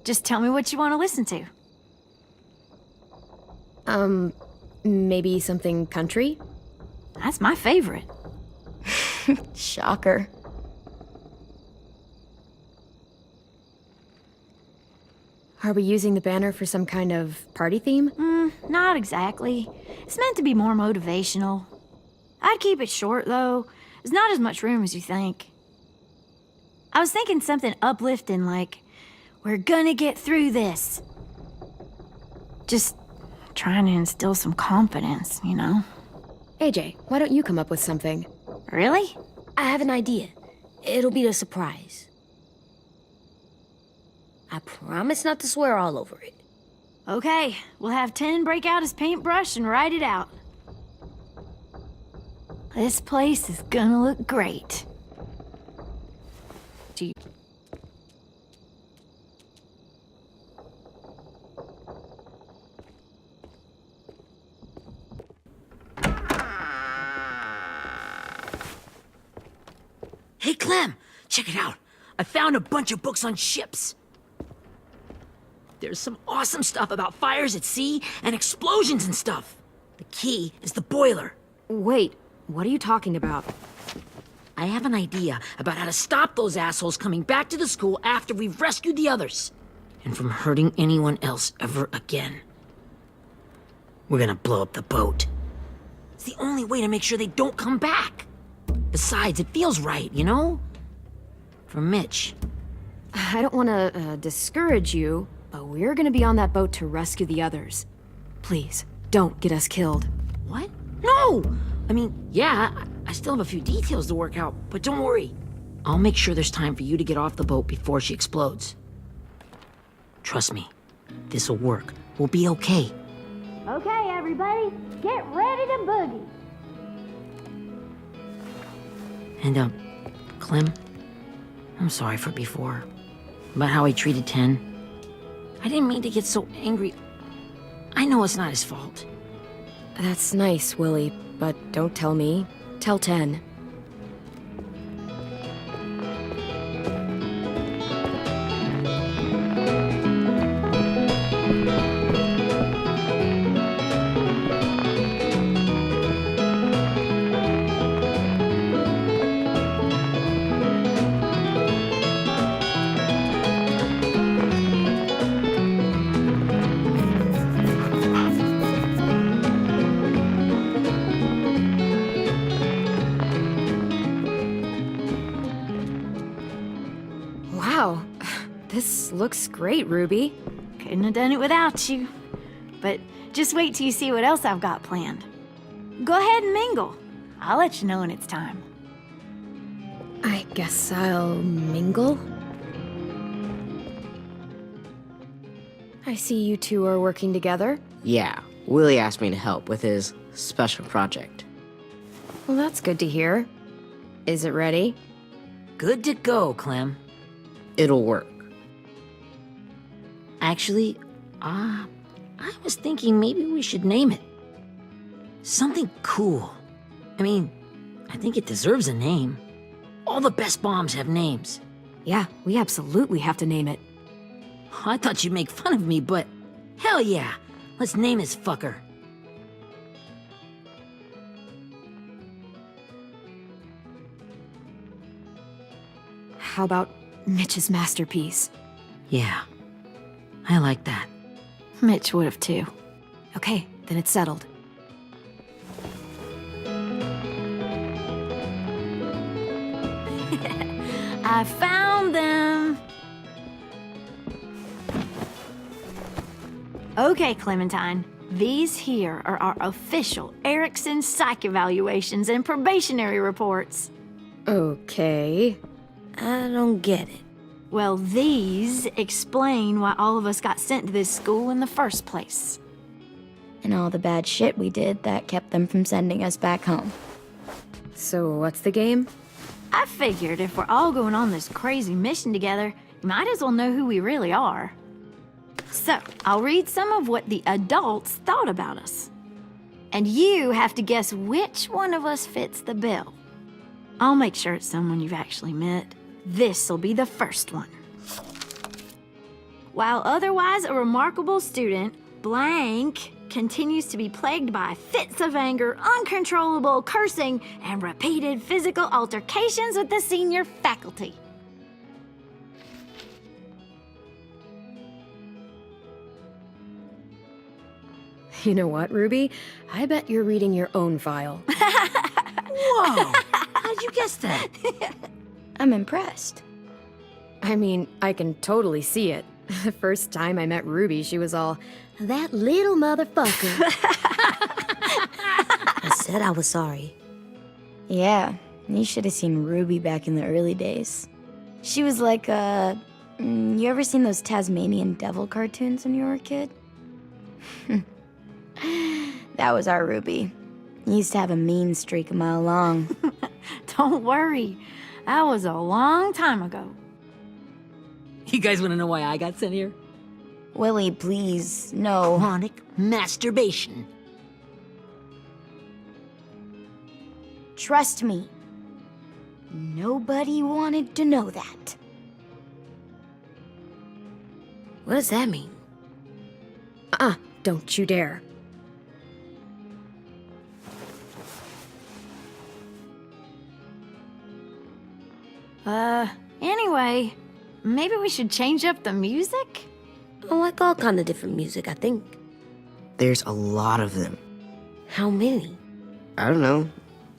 Just tell me what you want to listen to. Maybe something country? That's my favorite. Shocker. Are we using the banner for some kind of party theme? Not exactly. It's meant to be more motivational. I'd keep it short, though. There's not as much room as you think. I was thinking something uplifting like, we're gonna get through this. Just trying to instill some confidence, you know? AJ, why don't you come up with something? Really? I have an idea. It'll be a surprise. I promise not to swear all over it. Okay, we'll have 10 break out his paintbrush and write it out. This place is gonna look great. Hey, Clem, check it out. I found a bunch of books on ships. There's some awesome stuff about fires at sea and explosions and stuff. The key is the boiler. Wait, what are you talking about? I have an idea about how to stop those assholes coming back to the school after we've rescued the others. And from hurting anyone else ever again. We're gonna blow up the boat. It's the only way to make sure they don't come back. Besides, it feels right, you know? For Mitch. I don't want to discourage you, but we're gonna be on that boat to rescue the others. Please, don't get us killed. What? No! I mean, yeah, I still have a few details to work out, but don't worry. I'll make sure there's time for you to get off the boat before she explodes. Trust me, this'll work. We'll be okay. Okay, everybody, get ready to boogie. And, Clem, I'm sorry for before. About how he treated Ten. I didn't mean to get so angry. I know it's not his fault. That's nice, Willie, but don't tell me. Tell 10. Wow, this looks great, Ruby. Couldn't have done it without you. But just wait till you see what else I've got planned. Go ahead and mingle. I'll let you know when it's time. I guess I'll mingle? I see you two are working together. Yeah, Willie asked me to help with his special project. Well, that's good to hear. Is it ready? Good to go, Clem. It'll work. Actually, I was thinking maybe we should name it. Something cool. I mean, I think it deserves a name. All the best bombs have names. Yeah, we absolutely have to name it. I thought you'd make fun of me, but hell yeah. Let's name this fucker. How about Mitch's masterpiece? Yeah, I like that. Mitch would have too. Okay, then it's settled. I found them! Okay, Clementine. These here are our official Erickson psych evaluations and probationary reports. Okay. I don't get it. Well, these explain why all of us got sent to this school in the first place. And all the bad shit we did that kept them from sending us back home. So what's the game? I figured if we're all going on this crazy mission together, you might as well know who we really are. So, I'll read some of what the adults thought about us. And you have to guess which one of us fits the bill. I'll make sure it's someone you've actually met. This'll be the first one. While otherwise a remarkable student, blank continues to be plagued by fits of anger, uncontrollable cursing, and repeated physical altercations with the senior faculty. You know what, Ruby? I bet you're reading your own file. Whoa! How'd you guess that? I'm impressed. I mean, I can totally see it. The first time I met Ruby, she was all, "That little motherfucker." I said I was sorry. Yeah, you should have seen Ruby back in the early days. She was like, you ever seen those Tasmanian devil cartoons when you were a kid? That was our Ruby. Used to have a mean streak a mile long. Don't worry, that was a long time ago. You guys want to know why I got sent here? Willie, please, no. Chronic masturbation. Trust me. Nobody wanted to know that. What does that mean? Don't you dare. Anyway, maybe we should change up the music? I like all kind of different music, I think. There's a lot of them. How many? I don't know.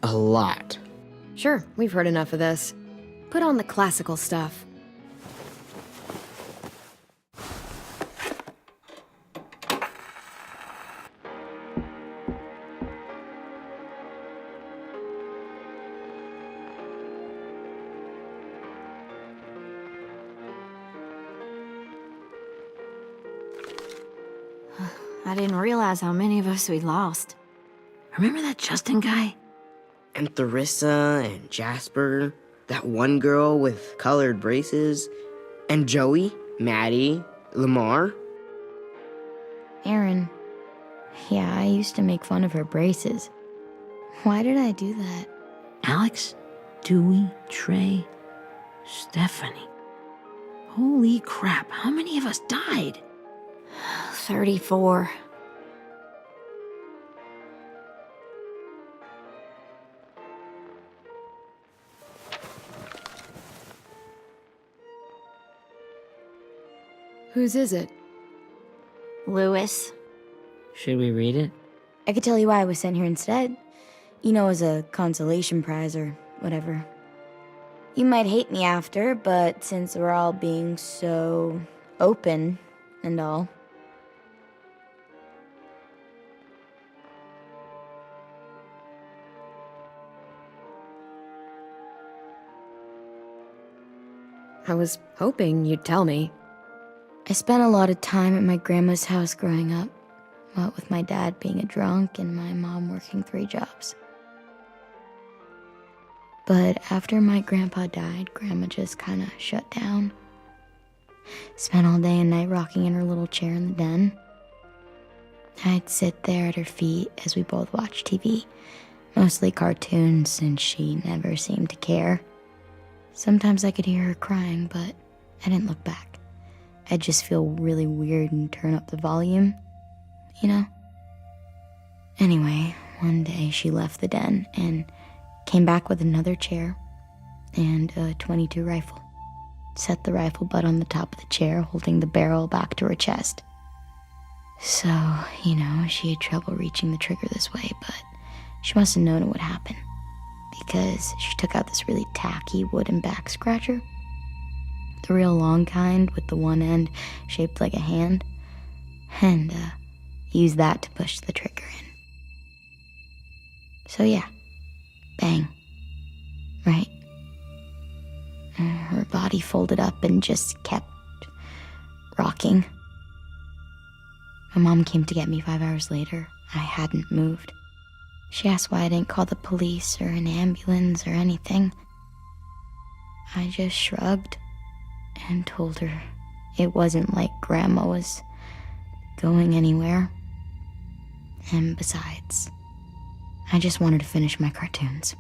A lot. Sure, we've heard enough of this. Put on the classical stuff. I didn't realize how many of us we lost. Remember that Justin guy? And Theresa and Jasper. That one girl with colored braces. And Joey, Maddie, Lamar. Aaron. Yeah, I used to make fun of her braces. Why did I do that? Alex, Dewey, Trey, Stephanie. Holy crap, how many of us died? 34. Whose is it? Lewis. Should we read it? I could tell you why I was sent here instead. You know, as a consolation prize or whatever. You might hate me after, but since we're all being so open and all. I was hoping you'd tell me. I spent a lot of time at my grandma's house growing up, what with my dad being a drunk and my mom working 3 jobs. But after my grandpa died, Grandma just kind of shut down. Spent all day and night rocking in her little chair in the den. I'd sit there at her feet as we both watched TV, mostly cartoons, since she never seemed to care. Sometimes I could hear her crying, but I didn't look back. I'd just feel really weird and turn up the volume, you know? Anyway, one day she left the den and came back with another chair and a .22 rifle. Set the rifle butt on the top of the chair, holding the barrel back to her chest. So, you know, she had trouble reaching the trigger this way, but she must have known it would happen, because she took out this really tacky wooden back scratcher. The real long kind with the one end shaped like a hand, and used that to push the trigger in. So yeah, bang. Right? Her body body folded up and just kept rocking. My mom came to get me 5 hours later. I hadn't moved. She asked why I didn't call the police or an ambulance or anything. I just shrugged and told her it wasn't like Grandma was going anywhere. And besides, I just wanted to finish my cartoons.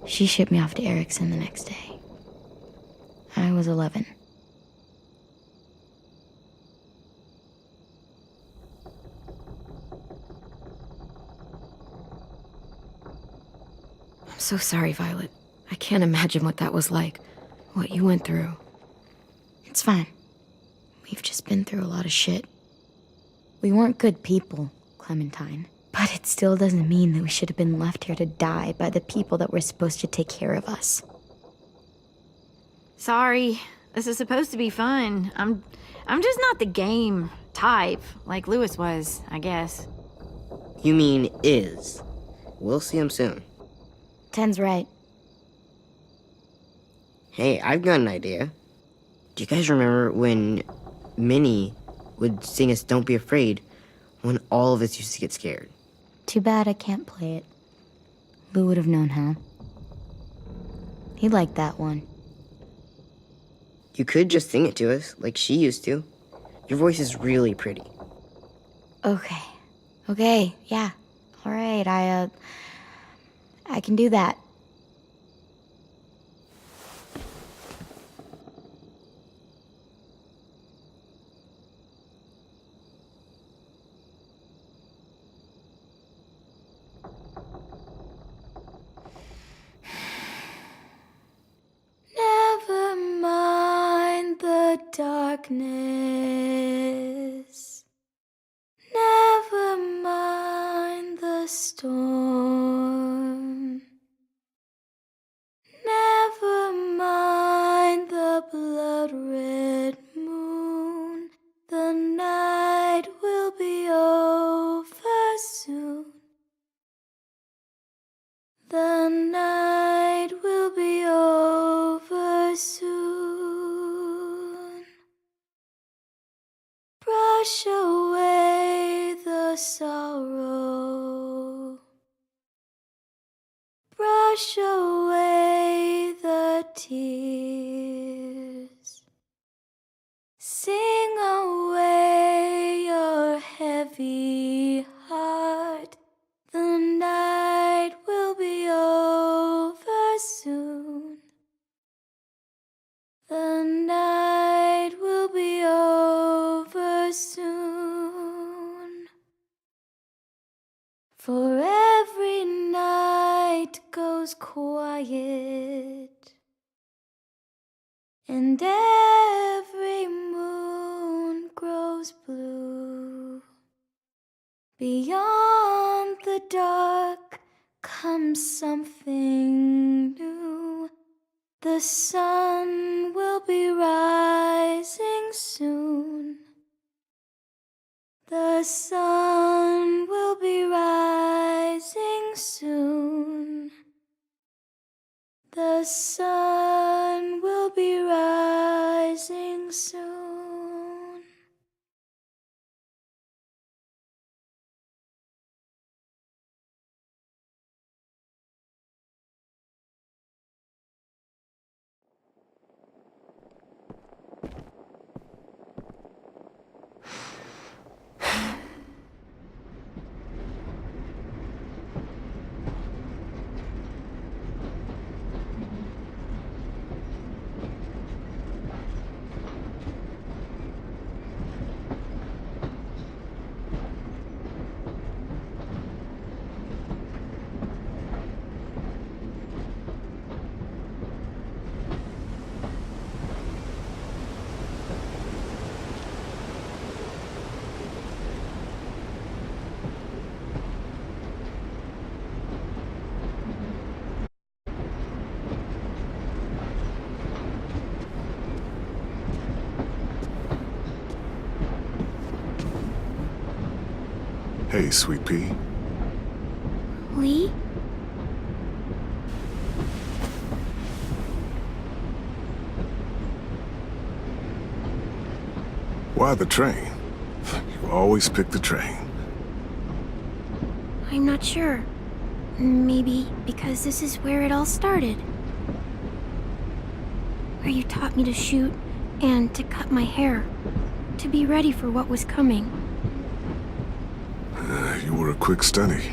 She shipped me off to Erickson the next day. I was 11. I'm so sorry, Violet. I can't imagine what that was like, what you went through. It's fine. We've just been through a lot of shit. We weren't good people, Clementine. But it still doesn't mean that we should have been left here to die by the people that were supposed to take care of us. Sorry. This is supposed to be fun. I'm just not the game type, like Lewis was, I guess. You mean is. We'll see him soon. Ten's right. Hey, I've got an idea. Do you guys remember when Minnie would sing us Don't Be Afraid when all of us used to get scared? Too bad I can't play it. Lou would have known how. He liked that one. You could just sing it to us, like she used to. Your voice is really pretty. Okay, yeah. All right, I can do that. Never mind the darkness. Never mind the storm. Never mind the blood-red moon. The night will be over soon. The night will be over soon. Brush away the sorrow. Brush away the tears. Sing away your heavy heart. The night will be over soon. The night will be over soon. For every night goes quiet, and every moon grows blue. Beyond the dark comes something new. The sun will be rising soon. The sun will be rising soon. The sun will be rising soon. Hey, Sweet Pea. Lee? Why the train? You always pick the train. I'm not sure. Maybe because this is where it all started. Where you taught me to shoot and to cut my hair. To be ready for what was coming. You were a quick study.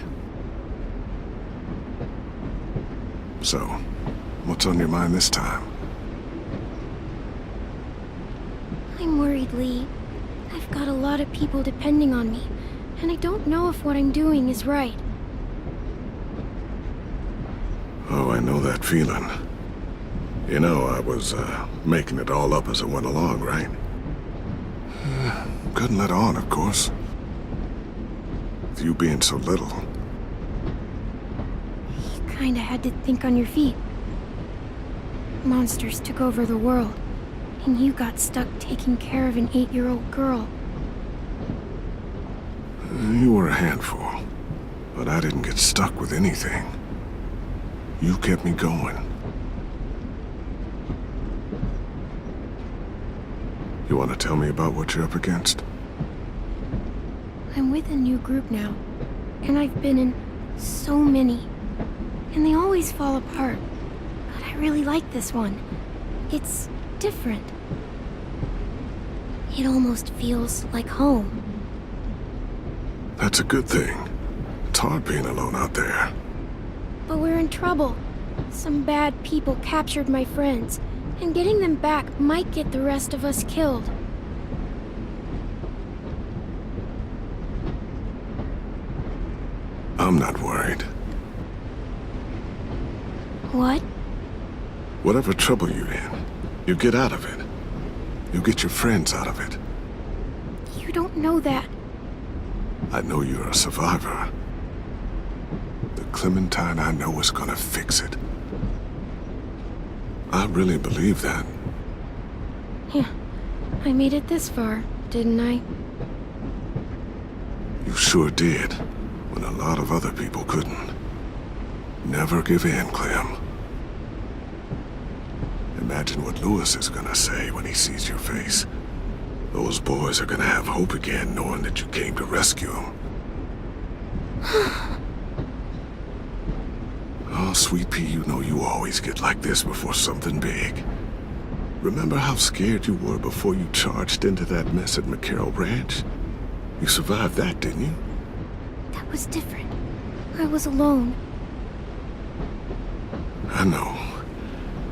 So, what's on your mind this time? I'm worried, Lee. I've got a lot of people depending on me, and I don't know if what I'm doing is right. Oh, I know that feeling. You know, I was, making it all up as I went along, right? Couldn't let on, of course. With you being so little. You kinda had to think on your feet. Monsters took over the world, and you got stuck taking care of an 8-year-old girl. You were a handful, but I didn't get stuck with anything. You kept me going. You want to tell me about what you're up against? I'm with a new group now, and I've been in so many, and they always fall apart. But I really like this one. It's different. It almost feels like home. That's a good thing. It's hard being alone out there. But we're in trouble. Some bad people captured my friends, and getting them back might get the rest of us killed. I'm not worried. What? Whatever trouble you're in, you get out of it. You get your friends out of it. You don't know that. I know you're a survivor. The Clementine I know is gonna fix it. I really believe that. Yeah, I made it this far, didn't I? You sure did, when a lot of other people couldn't. Never give in, Clem. Imagine what Lewis is gonna say when he sees your face. Those boys are gonna have hope again, knowing that you came to rescue them. Oh, Sweet Pea, you know you always get like this before something big. Remember how scared you were before you charged into that mess at McCarroll Ranch? You survived that, didn't you? That was different. I was alone. I know.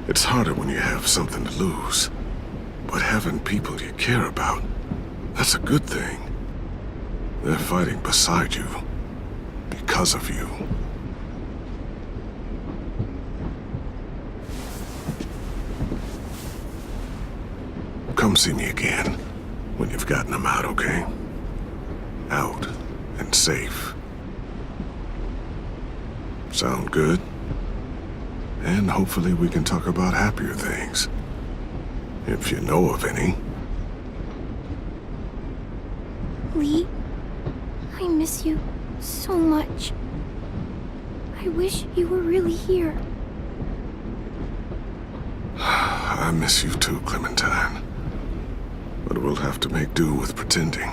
It's harder when you have something to lose. But having people you care about, that's a good thing. They're fighting beside you. Because of you. Come see me again when you've gotten them out, okay? Out and safe. Sound good? And hopefully we can talk about happier things. If you know of any. Lee, I miss you so much. I wish you were really here. I miss you too, Clementine. But we'll have to make do with pretending.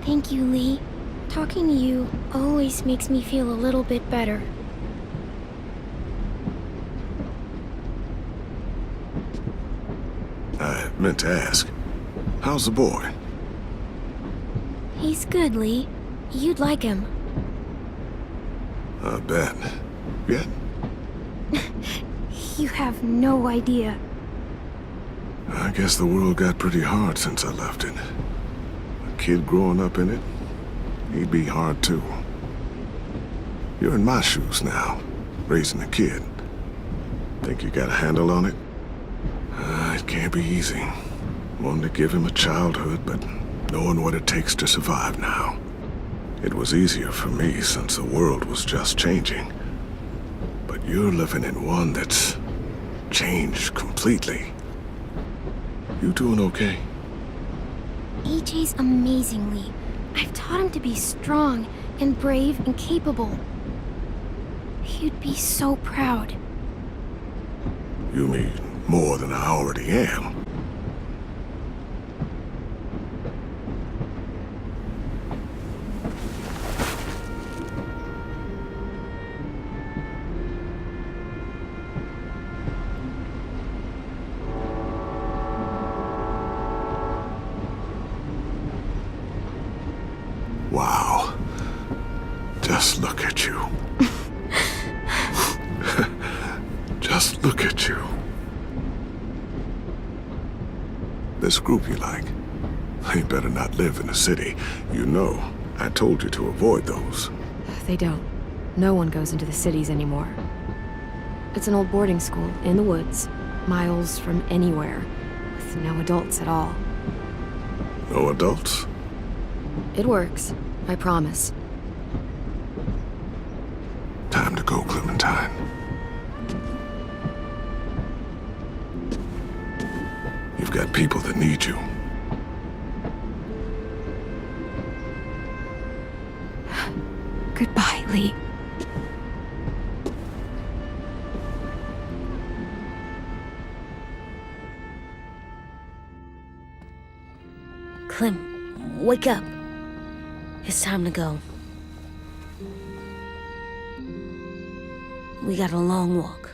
Thank you, Lee. Talking to you always makes me feel a little bit better. I meant to ask, how's the boy? He's good, Lee. You'd like him. I bet. Yet? You have no idea. I guess the world got pretty hard since I left it. A kid growing up in it, he'd be hard too. You're in my shoes now, raising a kid. Think you got a handle on it? It can't be easy. Wanting to give him a childhood, but knowing what it takes to survive now. It was easier for me since the world was just changing. But you're living in one that's changed completely. You doing okay? AJ's amazing, Lee. I've taught him to be strong and brave and capable. He'd be so proud. You mean more than I already am? Wow. Just look at you. Just look at you. This group you like, they better not live in the city. You know, I told you to avoid those. They don't. No one goes into the cities anymore. It's an old boarding school in the woods, miles from anywhere, with no adults at all. No adults? It works, I promise. Time to go, Clementine. You've got people that need you. Goodbye, Lee. Clem, wake up. It's time to go. We got a long walk.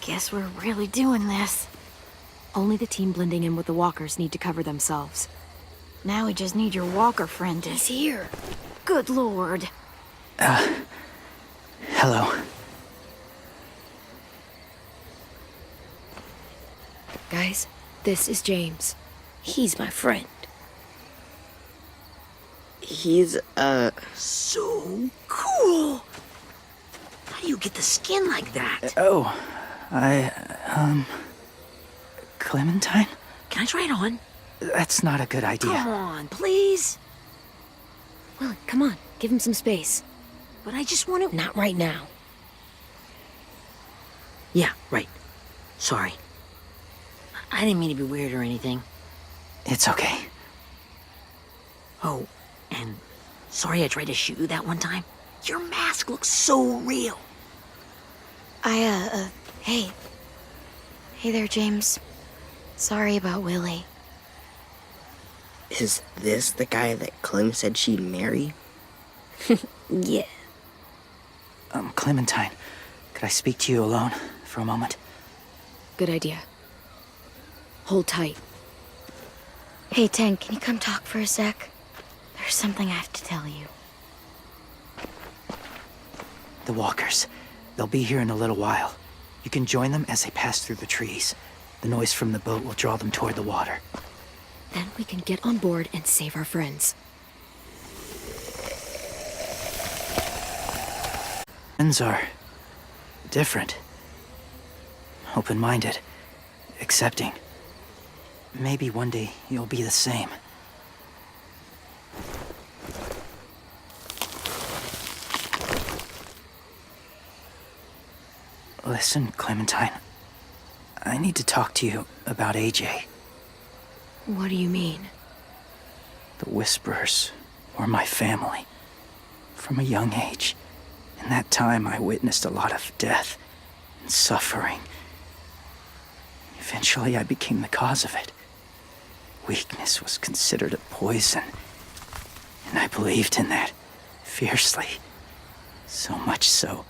Guess we're really doing this. Only the team blending in with the walkers need to cover themselves. Now we just need your walker friend. He's here. Good lord. Hello. Guys, this is James. He's my friend. He's, So cool! How do you get the skin like that? Oh, Clementine? Can I try it on? That's not a good idea. Come on, please. Well, come on, give him some space. But I just want to... Not right now. Yeah, right. Sorry. I didn't mean to be weird or anything. It's okay. Oh, and sorry I tried to shoot you that one time. Your mask looks so real. Hey. Hey there, James. Sorry about Willie. is this the guy that Clem said she'd marry? Yeah. Clementine, could I speak to you alone for a moment? Good idea. Hold tight. Hey, Tank, can you come talk for a sec? There's something I have to tell you. The walkers. They'll be here in a little while. You can join them as they pass through the trees. The noise from the boat will draw them toward the water. Then we can get on board and save our friends. Friends are different. Open-minded. Accepting. Maybe one day you'll be the same. Listen, Clementine. I need to talk to you about AJ. What do you mean? The Whisperers were my family. From a young age. In that time, I witnessed a lot of death and suffering. Eventually, I became the cause of it. Weakness was considered a poison, and I believed in that fiercely. So much so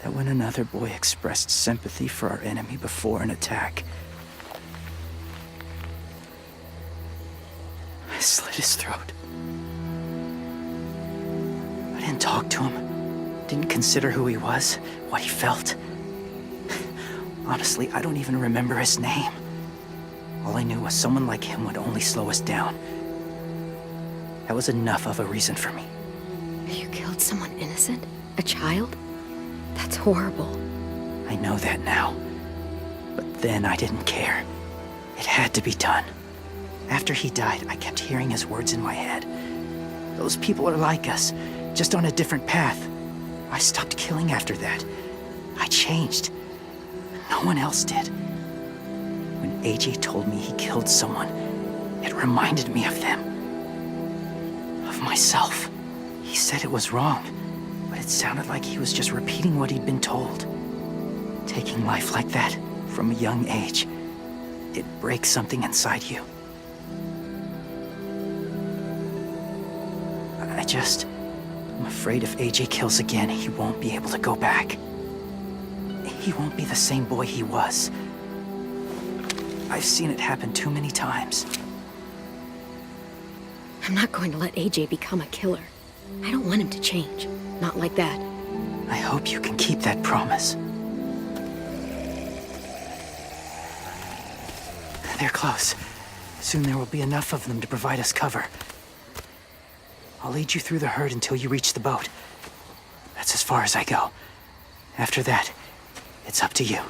that when another boy expressed sympathy for our enemy before an attack, I slit his throat. I didn't talk to him, didn't consider who he was, what he felt. Honestly, I don't even remember his name. All I knew was someone like him would only slow us down. That was enough of a reason for me. You killed someone innocent? A child? That's horrible. I know that now. But then I didn't care. It had to be done. After he died, I kept hearing his words in my head. Those people are like us, just on a different path. I stopped killing after that. I changed. No one else did. When AJ told me he killed someone, it reminded me of them. Of myself. He said it was wrong, but it sounded like he was just repeating what he'd been told. Taking life like that, from a young age, it breaks something inside you. I'm afraid if AJ kills again, he won't be able to go back. He won't be the same boy he was. I've seen it happen too many times. I'm not going to let AJ become a killer. I don't want him to change. Not like that. I hope you can keep that promise. They're close. Soon there will be enough of them to provide us cover. I'll lead you through the herd until you reach the boat. That's as far as I go. After that, it's up to you.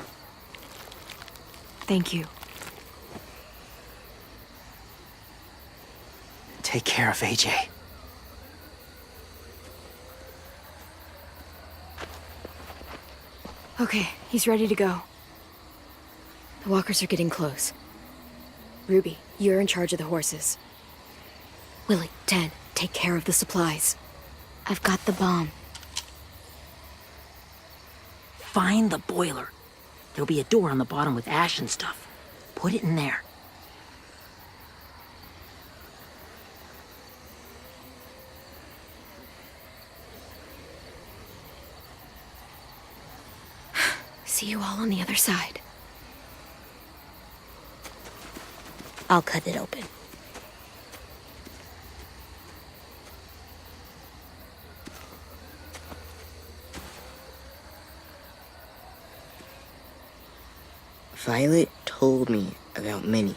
Thank you. Take care of AJ. Okay, he's ready to go. The walkers are getting close. Ruby, you're in charge of the horses. Willie, Ted, take care of the supplies. I've got the bomb. Find the boiler. There'll be a door on the bottom with ash and stuff. Put it in there. See you all on the other side. I'll cut it open. Violet told me about Minnie.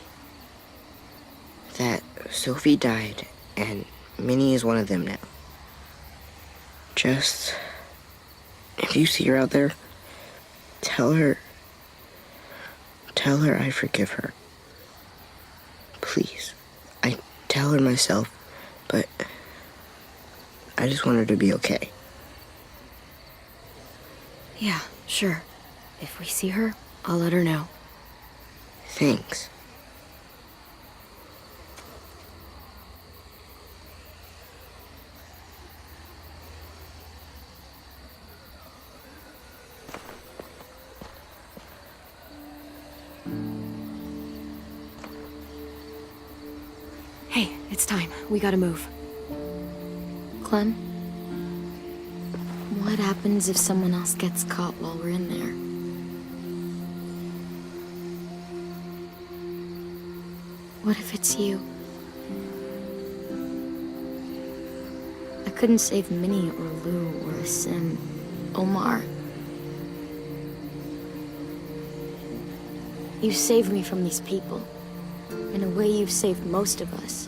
That Sophie died, and Minnie is one of them now. Just... if you see her out there, tell her I forgive her. Please. I tell her myself, but I just want her to be okay. Yeah, sure. If we see her, I'll let her know. Thanks. Hey, it's time. We gotta move. Clem? What happens if someone else gets caught while we're in there? What if it's you? I couldn't save Minnie or Lou or Sim, Omar. You saved me from these people. In a way, you've saved most of us.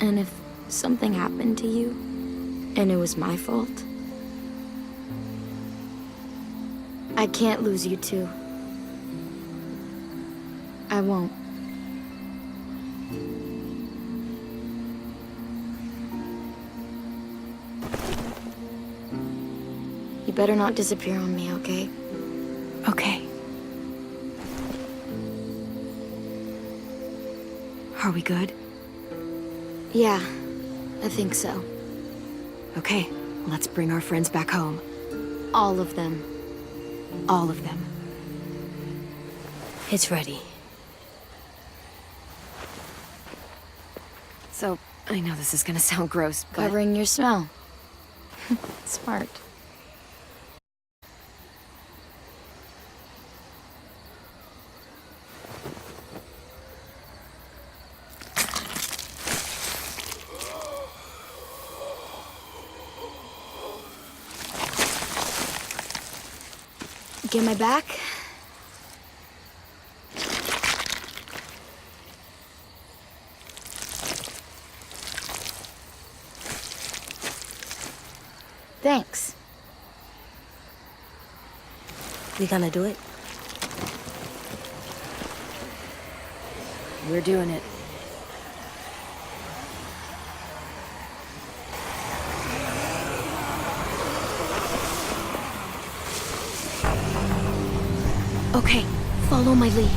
And if something happened to you, and it was my fault, I can't lose you too. I won't. You better not disappear on me, okay? Okay. Are we good? Yeah, I think so. Okay, let's bring our friends back home. All of them. All of them. It's ready. So, I know this is gonna sound gross, but... Covering your smell. Smart. Get my back? Thanks. We gonna do it? We're doing it. Okay, follow my lead.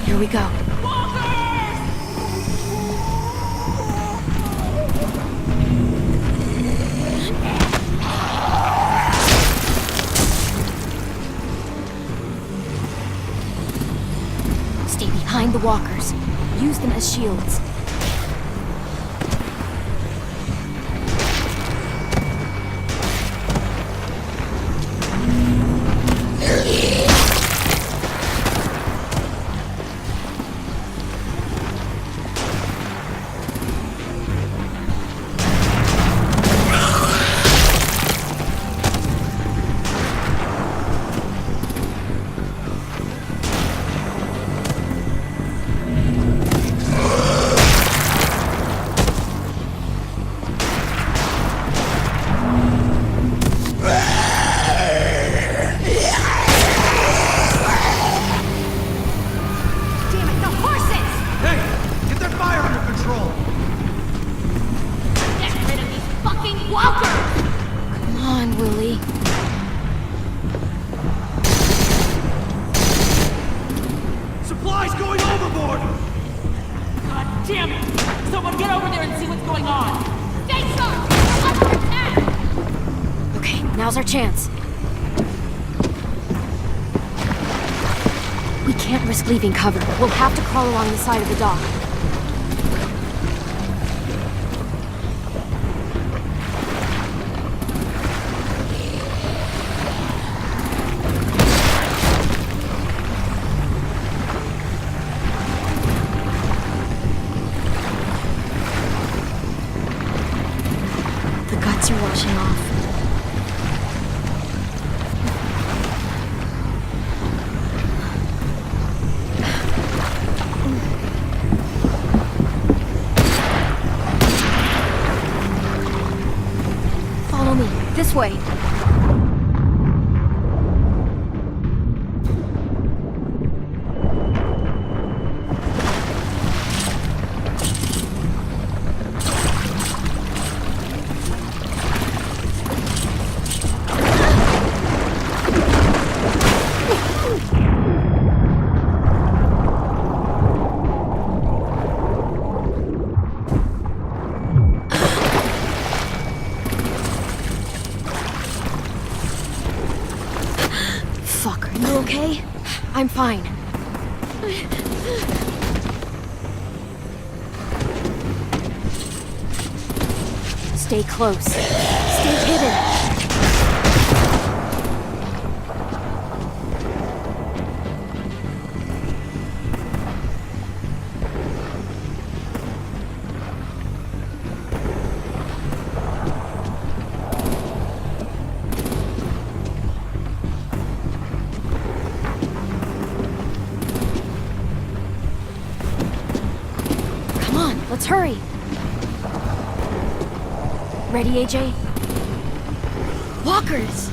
Here we go. Stay behind the walkers. Use them as shields. Damn it! Someone get over there and see what's going on! Stay sharp! We're under attack! Okay, now's our chance. We can't risk leaving cover. We'll have to crawl along the side of the dock. The guts are washing off. Follow me. This way. Fuck, are you okay? I'm fine. Stay close. Stay hidden. Come on, let's hurry. Ready, AJ? Walkers!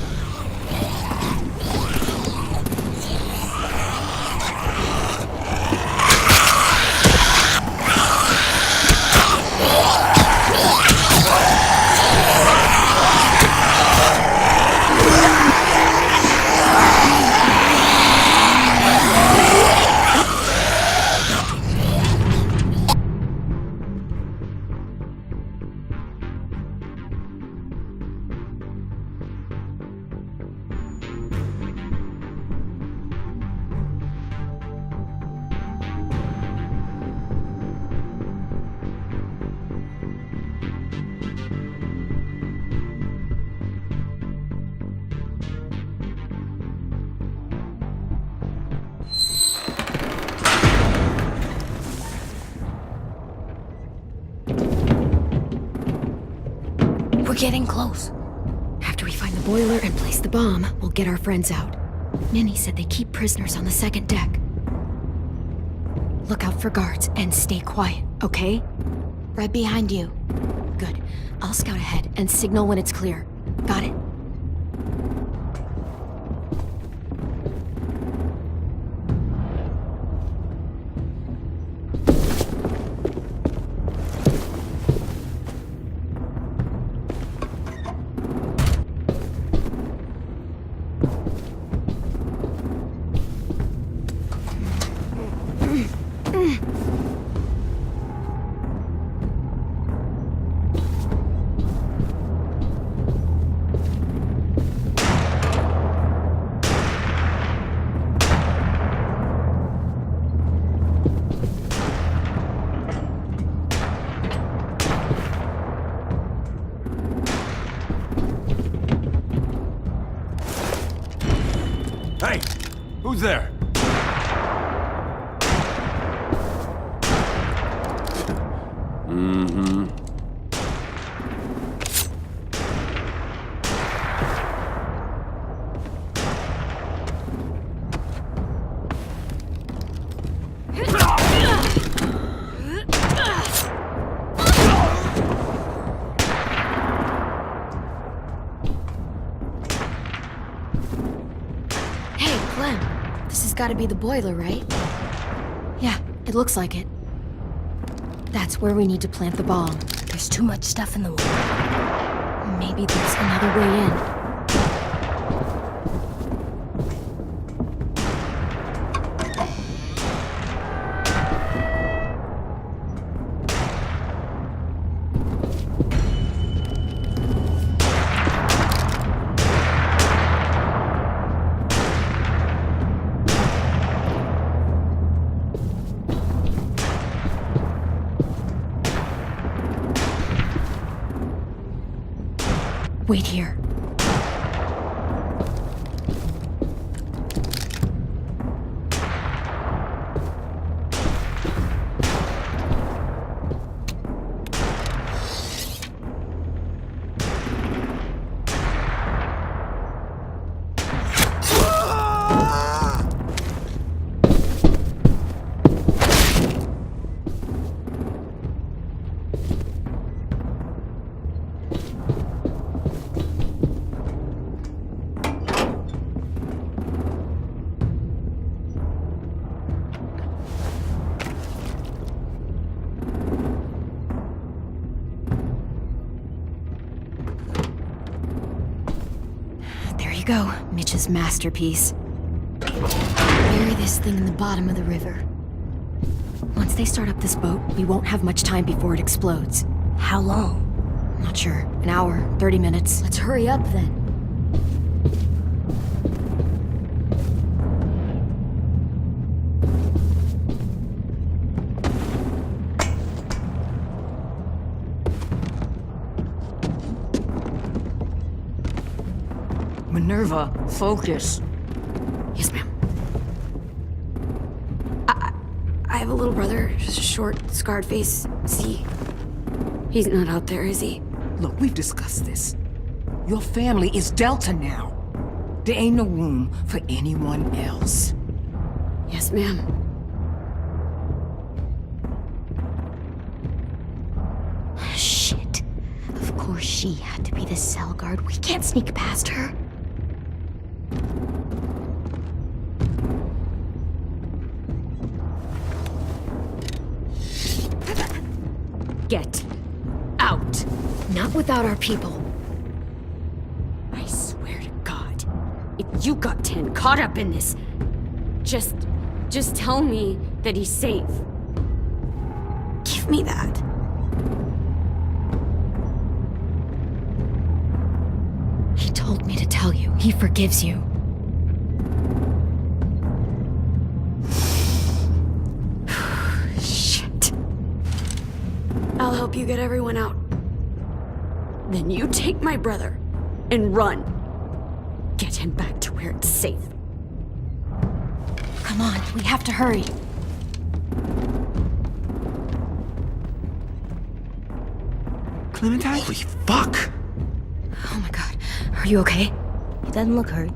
getting close. After we find the boiler and place the bomb, we'll get our friends out. Minnie said they keep prisoners on the second deck. Look out for guards and stay quiet, okay? Right behind you. Good. I'll scout ahead and signal when it's clear. Got it? Hey! Who's there? Mm-hmm. Hey, Clem. This has got to be the boiler, right? Yeah, it looks like it. That's where we need to plant the bomb. There's too much stuff in the water. Maybe there's another way in. Wait here. Go, Mitch's masterpiece. Bury this thing in the bottom of the river. Once they start up this boat, we won't have much time before it explodes. How long? Not sure. An hour, 30 minutes. Let's hurry up then. Minerva, focus. Yes, ma'am. I have a little brother, just a short, scarred face. See? He's not out there, is he? Look, we've discussed this. Your family is Delta now. There ain't no room for anyone else. Yes, ma'am. Shit. Of course she had to be the cell guard. We can't sneak past her. Get out. Not without our people. I swear to God, if you got 10 caught up in this, just tell me that he's safe. Give me that. He told me to tell you. He forgives you. Shit. I'll help you get everyone out. Then you take my brother and run. Get him back to where it's safe. Come on, we have to hurry. Clementine? Holy fuck! Oh my god. Are you okay? He doesn't look hurt.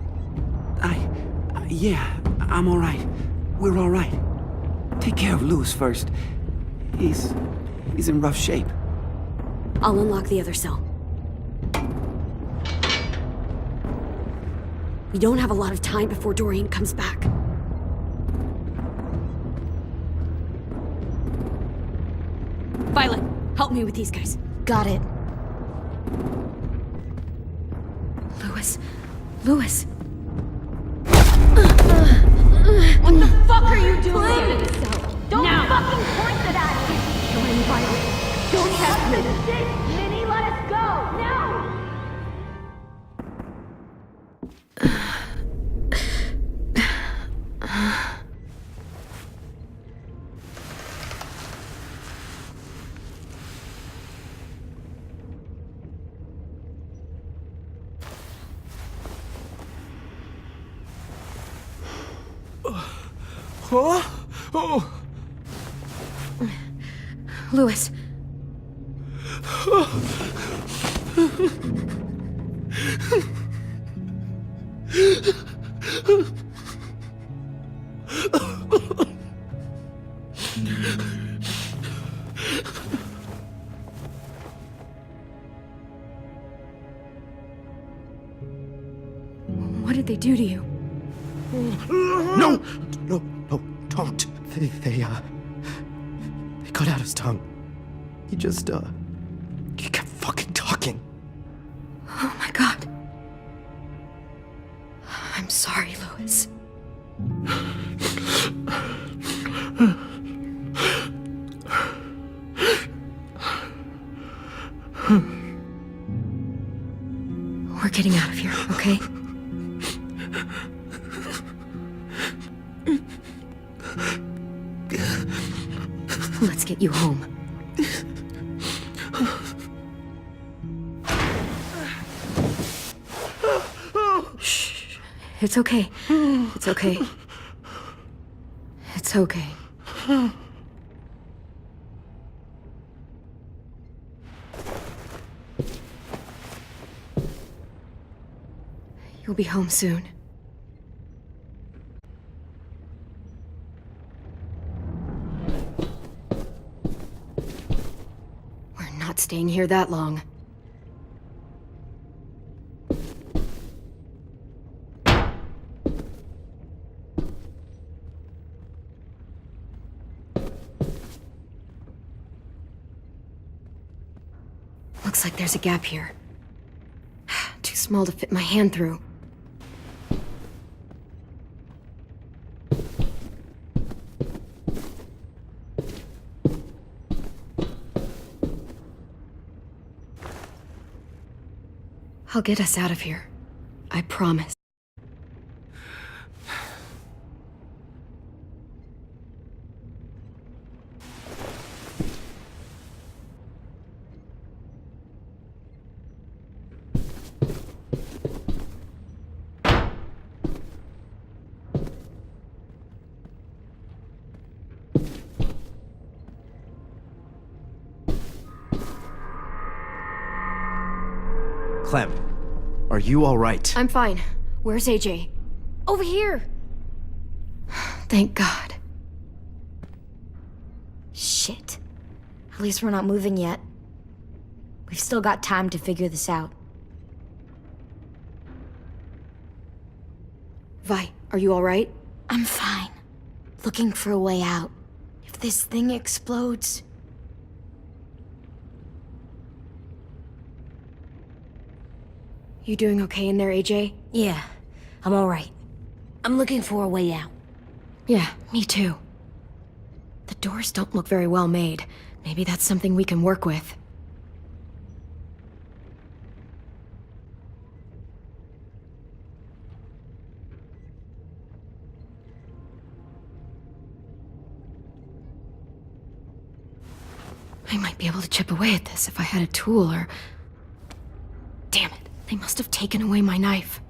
Yeah, I'm all right. We're all right. Take care of Louis first. He's in rough shape. I'll unlock the other cell. We don't have a lot of time before Doreen comes back. Violet, help me with these guys. Got it. Louis. What the fuck are you doing? Don't fucking point that at me! Kill him, Violet. Don't test me. Minnie, let us go! Now! Louis. What did they do to you? No, don't. They cut out his tongue. He kept fucking talking. Oh my god. I'm sorry, Louis. We're getting out of here, okay? Let's get you home. Shh. It's okay. It's okay. It's okay. You'll be home soon. We're not staying here that long. Looks like there's a gap here. Too small to fit my hand through. I'll get us out of here. I promise. Clem, are you all right? I'm fine. Where's AJ? Over here! Thank God. Shit. At least we're not moving yet. We've still got time to figure this out. Vi, are you all right? I'm fine. Looking for a way out. If this thing explodes... You doing okay in there, AJ? Yeah, I'm all right. I'm looking for a way out. Yeah, me too. The doors don't look very well made. Maybe that's something we can work with. I might be able to chip away at this if I had a tool or... Damn it, they must have taken away my knife.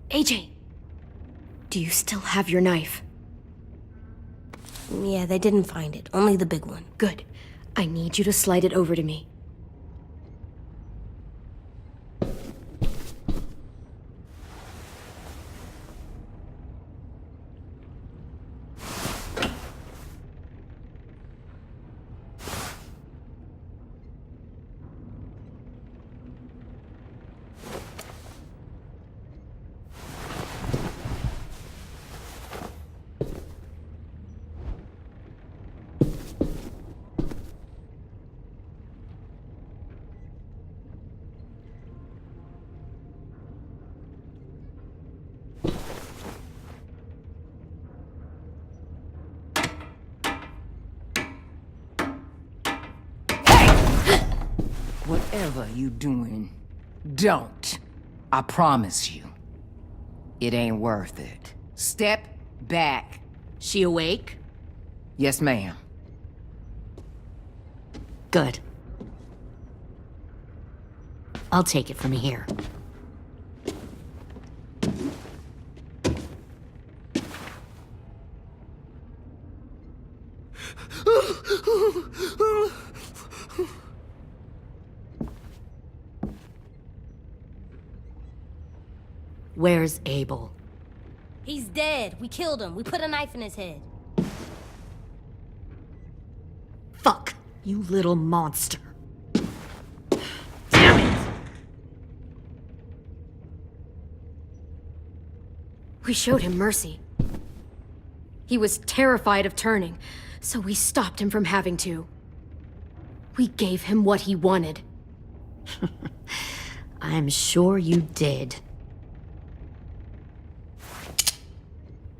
AJ! Do you still have your knife? Yeah, they didn't find it. Only the big one. Good. I need you to slide it over to me. Whatever you doing, don't. I promise you. It ain't worth it. Step back. She awake? Yes, ma'am. Good. I'll take it from here. Where's Abel? He's dead. We killed him. We put a knife in his head. Fuck, you little monster. We showed him mercy. He was terrified of turning, so we stopped him from having to. We gave him what he wanted. I'm sure you did.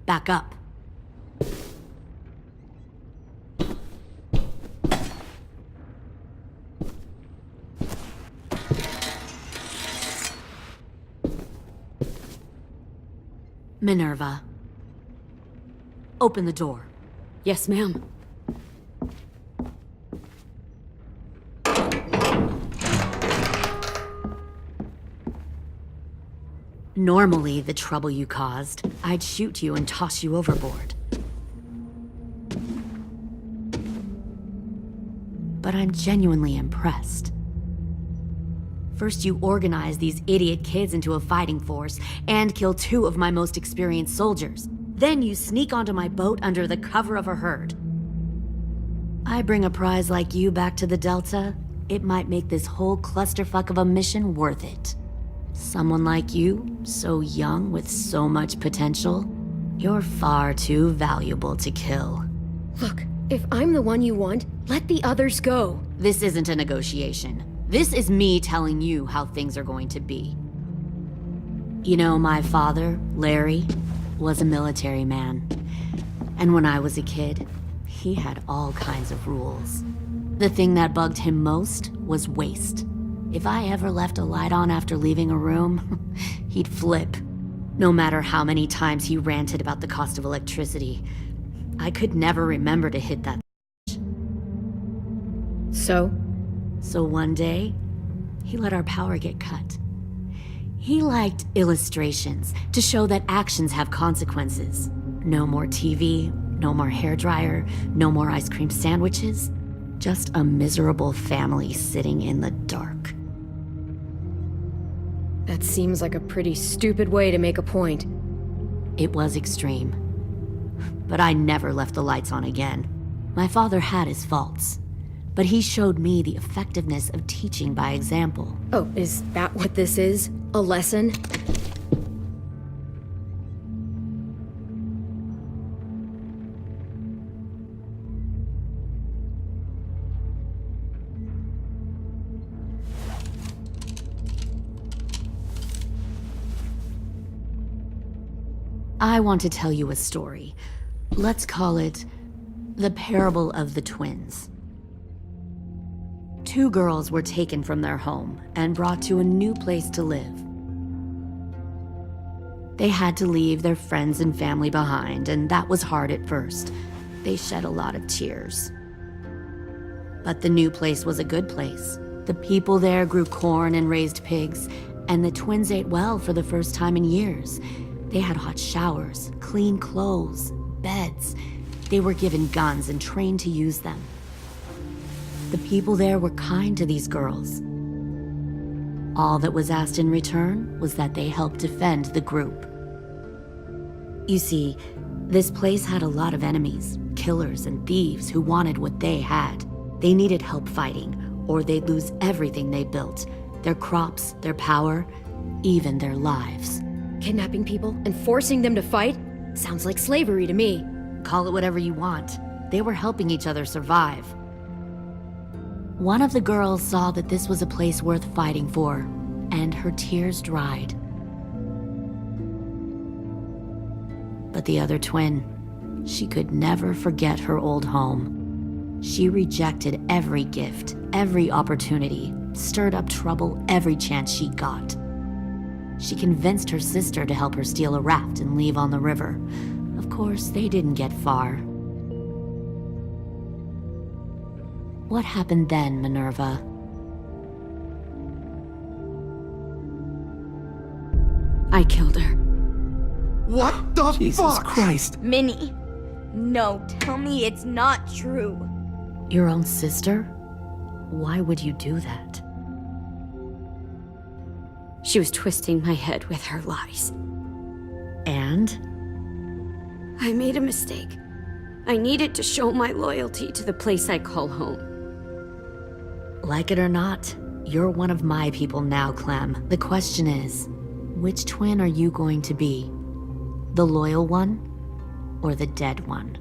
Back up. Minerva. Open the door. Yes, ma'am. Normally, the trouble you caused, I'd shoot you and toss you overboard. But I'm genuinely impressed. First, you organize these idiot kids into a fighting force and kill 2 of my most experienced soldiers. Then you sneak onto my boat under the cover of a herd. I bring a prize like you back to the Delta, it might make this whole clusterfuck of a mission worth it. Someone like you, so young with so much potential, you're far too valuable to kill. Look, if I'm the one you want, let the others go. This isn't a negotiation. This is me telling you how things are going to be. You know, my father, Larry, was a military man. And when I was a kid, he had all kinds of rules. The thing that bugged him most was waste. If I ever left a light on after leaving a room, he'd flip. No matter how many times he ranted about the cost of electricity, I could never remember to hit that. So one day, he let our power get cut. He liked illustrations to show that actions have consequences. No more TV, no more hairdryer, no more ice cream sandwiches. Just a miserable family sitting in the dark. That seems like a pretty stupid way to make a point. It was extreme. But I never left the lights on again. My father had his faults, but he showed me the effectiveness of teaching by example. Oh, is that what this is? A lesson? I want to tell you a story. Let's call it the Parable of the Twins. 2 girls were taken from their home and brought to a new place to live. They had to leave their friends and family behind, and that was hard at first. They shed a lot of tears. But the new place was a good place. The people there grew corn and raised pigs, and the twins ate well for the first time in years. They had hot showers, clean clothes, beds. They were given guns and trained to use them. The people there were kind to these girls. All that was asked in return was that they help defend the group. You see, this place had a lot of enemies, killers and thieves who wanted what they had. They needed help fighting, or they'd lose everything they built. Their crops, their power, even their lives. Kidnapping people and forcing them to fight? Sounds like slavery to me. Call it whatever you want. They were helping each other survive. One of the girls saw that this was a place worth fighting for, and her tears dried. But the other twin, she could never forget her old home. She rejected every gift, every opportunity, stirred up trouble every chance she got. She convinced her sister to help her steal a raft and leave on the river. Of course, they didn't get far. What happened then, Minerva? I killed her. What the Jesus Christ! Minnie, no, tell me it's not true. Your own sister? Why would you do that? She was twisting my head with her lies. And? I made a mistake. I needed to show my loyalty to the place I call home. Like it or not, you're one of my people now, Clem. The question is, which twin are you going to be? The loyal one or the dead one?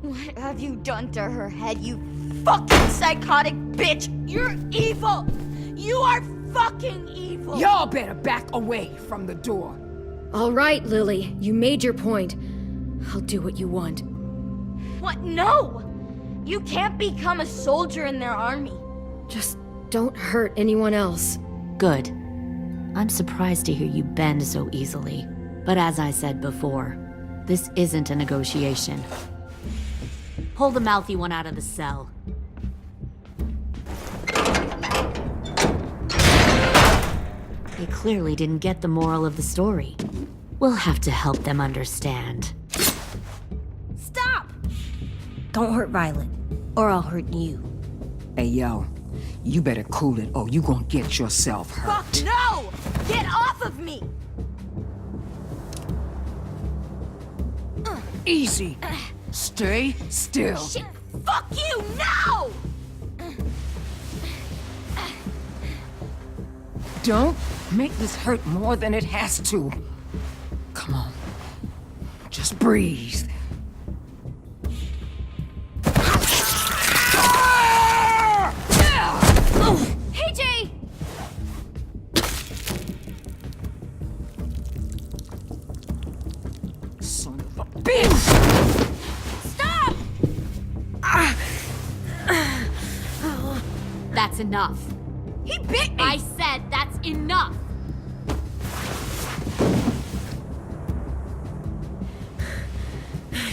What have you done to her head, you fucking psychotic bitch? You're evil! You are fucking evil! Y'all better back away from the door. All right, Lily, you made your point. I'll do what you want. What? No! You can't become a soldier in their army. Just don't hurt anyone else. Good. I'm surprised to hear you bend so easily. But as I said before, this isn't a negotiation. Pull the mouthy one out of the cell. They clearly didn't get the moral of the story. We'll have to help them understand. Stop! Don't hurt Violet, or I'll hurt you. Hey, yo. You better cool it, or you gonna get yourself hurt. Fuck no! Get off of me! Easy. Stay still. Shit! Fuck you! No! Don't make this hurt more than it has to. Come on. Just breathe. Hey, Jay! Son of a bitch! Stop! That's enough. He bit me! I said that's enough.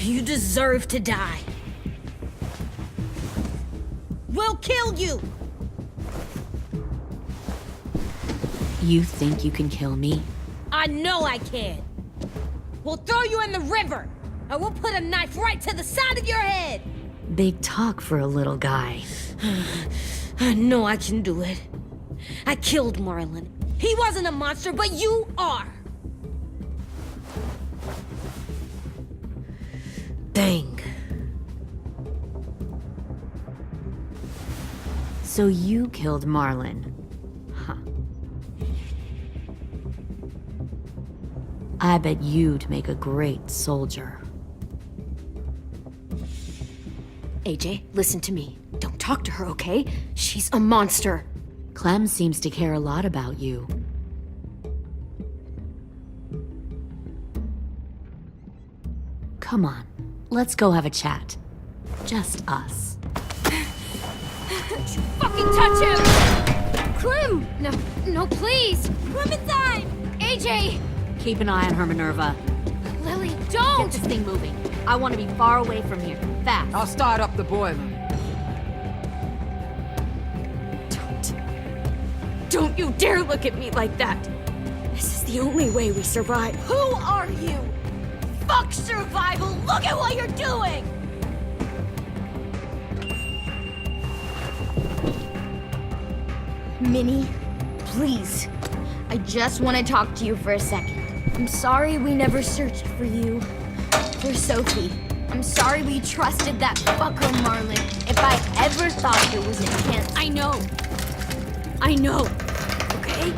You deserve to die. We'll kill you! You think you can kill me? I know I can. We'll throw you in the river, and we'll put a knife right to the side of your head. Big talk for a little guy. I know I can do it. I killed Marlon. He wasn't a monster, but you are. Dang. So you killed Marlon. Huh. I bet you'd make a great soldier. AJ, listen to me. Don't talk to her, okay? She's a monster. Clem seems to care a lot about you. Come on, let's go have a chat. Just us. Don't you fucking touch him! Clem! No, please! Clementine! AJ! Keep an eye on her, Minerva. Lily, Get don't! this thing moving. I want to be far away from here. Fast. I'll start up the boiler. Don't you dare look at me like that! This is the only way we survive. Who are you? Fuck survival! Look at what you're doing! Minnie, please. I just want to talk to you for a second. I'm sorry we never searched for you. For Sophie. I'm sorry we trusted that fucker Marlon. If I ever thought there was a chance. I know. Okay?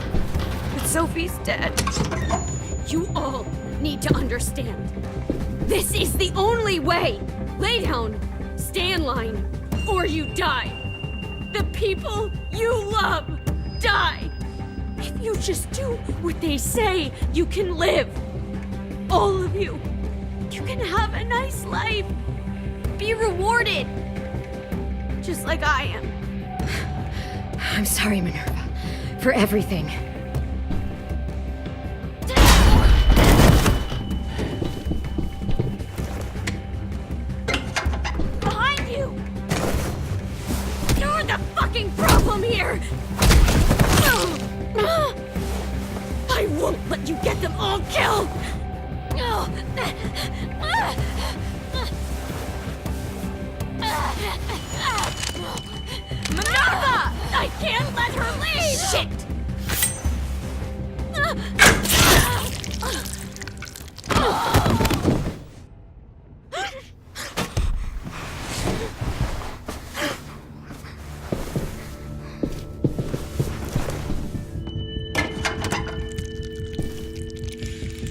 But Sophie's dead. You all need to understand. This is the only way. Lay down, stay in line, or you die. The people you love die. If you just do what they say, you can live. All of you. You can have a nice life. Be rewarded. Just like I am. I'm sorry, Minerva, for everything. Behind you! You're the fucking problem here! I won't let you get them all killed! Minerva! I can't let her leave! Shit!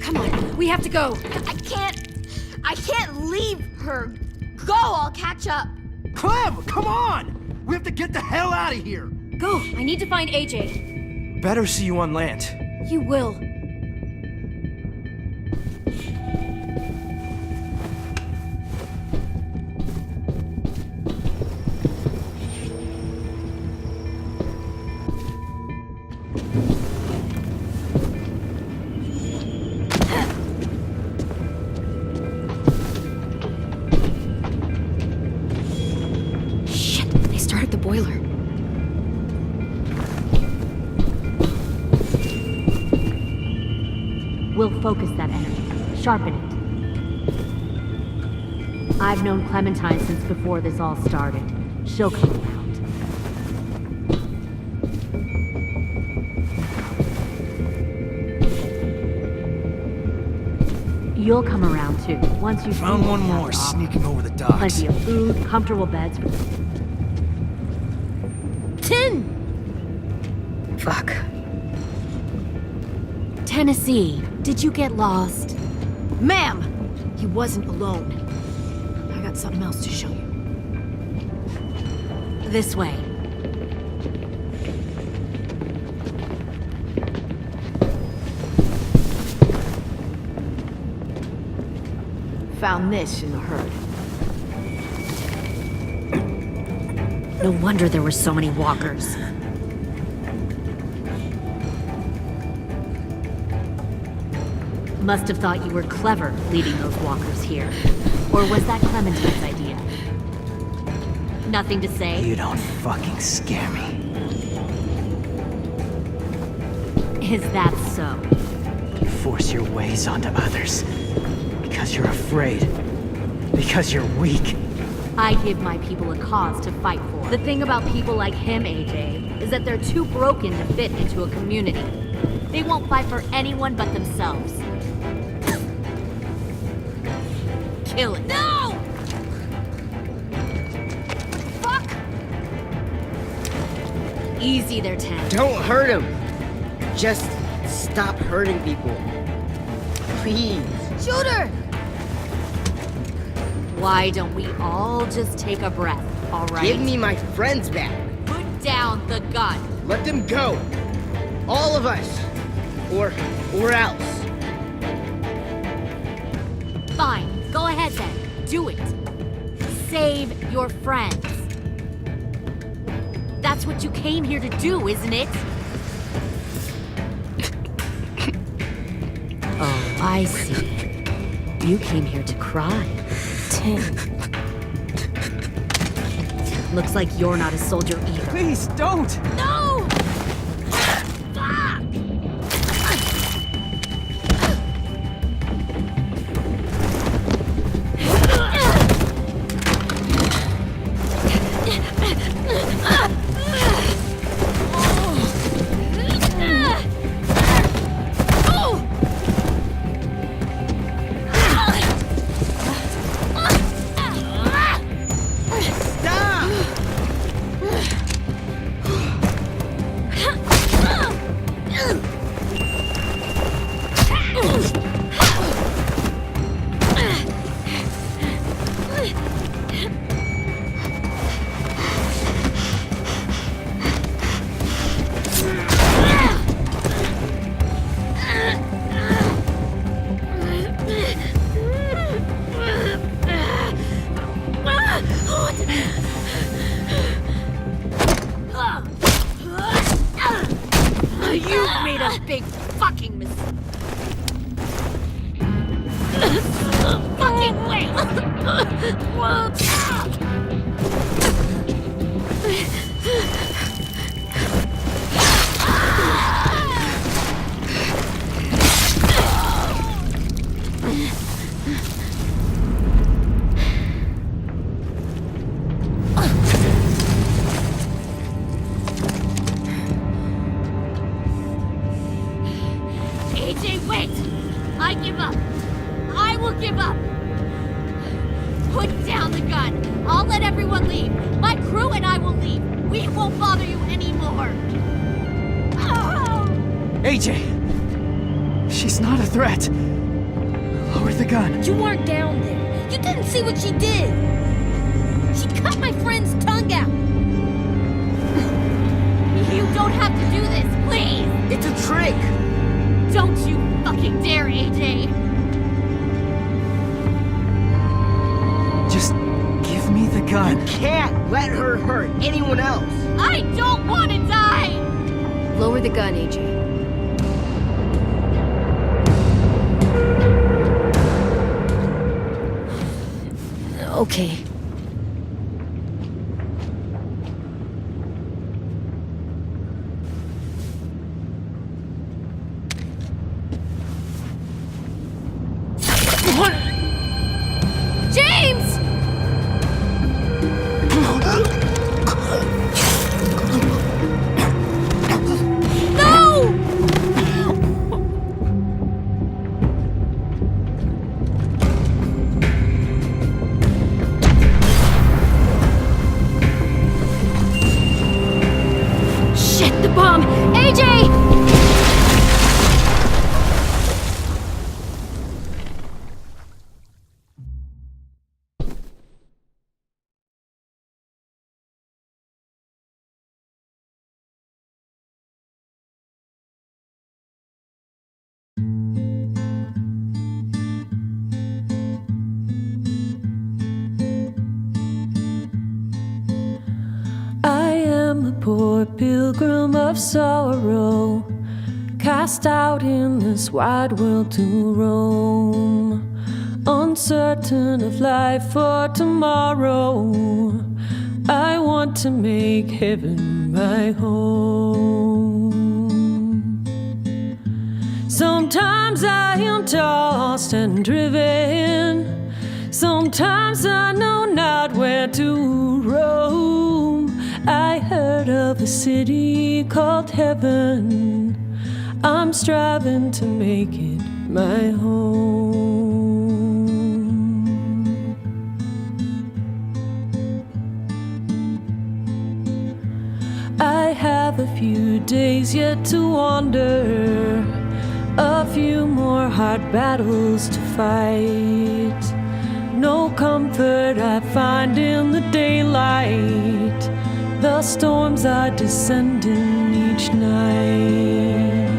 Come on, we have to go. I can't leave her. Go, I'll catch up. Clem, come on! We have to get the hell out of here! Go, I need to find AJ. Better see you on land. You will. Shit, they started the boiler. We'll focus that energy, sharpen it. I've known Clementine since before this all started. She'll come around. You'll come around too, once you Found one more sneaking over the docks. Plenty of food, comfortable beds. Tin! Fuck. Tennessee, did you get lost? Ma'am! He wasn't alone. I got something else to show you. This way. Found this in the herd. No wonder there were so many walkers. Must have thought you were clever leading those walkers here. Or was that Clementine's idea? Nothing to say? You don't fucking scare me. Is that so? You force your ways onto others. Because you're afraid. Because you're weak. I give my people a cause to fight for. The thing about people like him, AJ, is that they're too broken to fit into a community. They won't fight for anyone but themselves. Kill it. No! Fuck! Easy there, Ten. Don't hurt him. Just stop hurting people. Please. Shoot her! Why don't we all just take a breath, all right? Give me my friends back. Put down the gun. Let them go. All of us. Or else. Fine. Go ahead then. Do it. Save your friends. That's what you came here to do, isn't it? Oh, I see. You came here to cry. Tin. Looks like you're not a soldier either. Please, don't! No! Fuck! big fucking mistake. Fucking wait! AJ, wait! I give up. I will give up. Put down the gun. I'll let everyone leave. My crew and I will leave. We won't bother you anymore. AJ! She's not a threat. Lower the gun. You weren't down there. You didn't see what she did. She cut my friend's tongue out. You don't have to do this, please. It's a trick. Don't you fucking dare, AJ. Just give me the gun. You can't let her hurt anyone else. I don't want to die. Lower the gun, AJ. Okay. James! No! Shit, the bomb! AJ! I am a poor pilgrim of sorrow, cast out in this wide world to roam, uncertain of life for tomorrow. I want to make heaven my home. Sometimes I am tossed and driven, sometimes I know not where to roam. I heard of a city called heaven, I'm striving to make it my home. I have a few days yet to wander, a few more hard battles to fight. No comfort I find in the daylight, the storms are descending each night.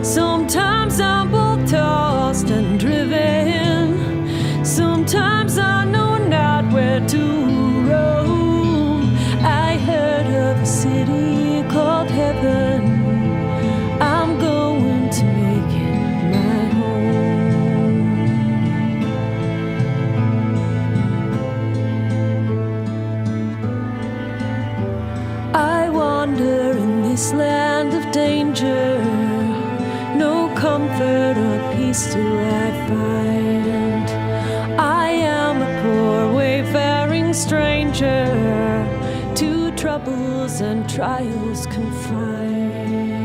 Sometimes I'm both tossed and driven, sometimes I know not where to roam. I heard of a city called heaven, I'm going to make it my home. I wander in this land of danger, no comfort or peace do I find. I am a poor wayfaring stranger, to troubles and trials confined.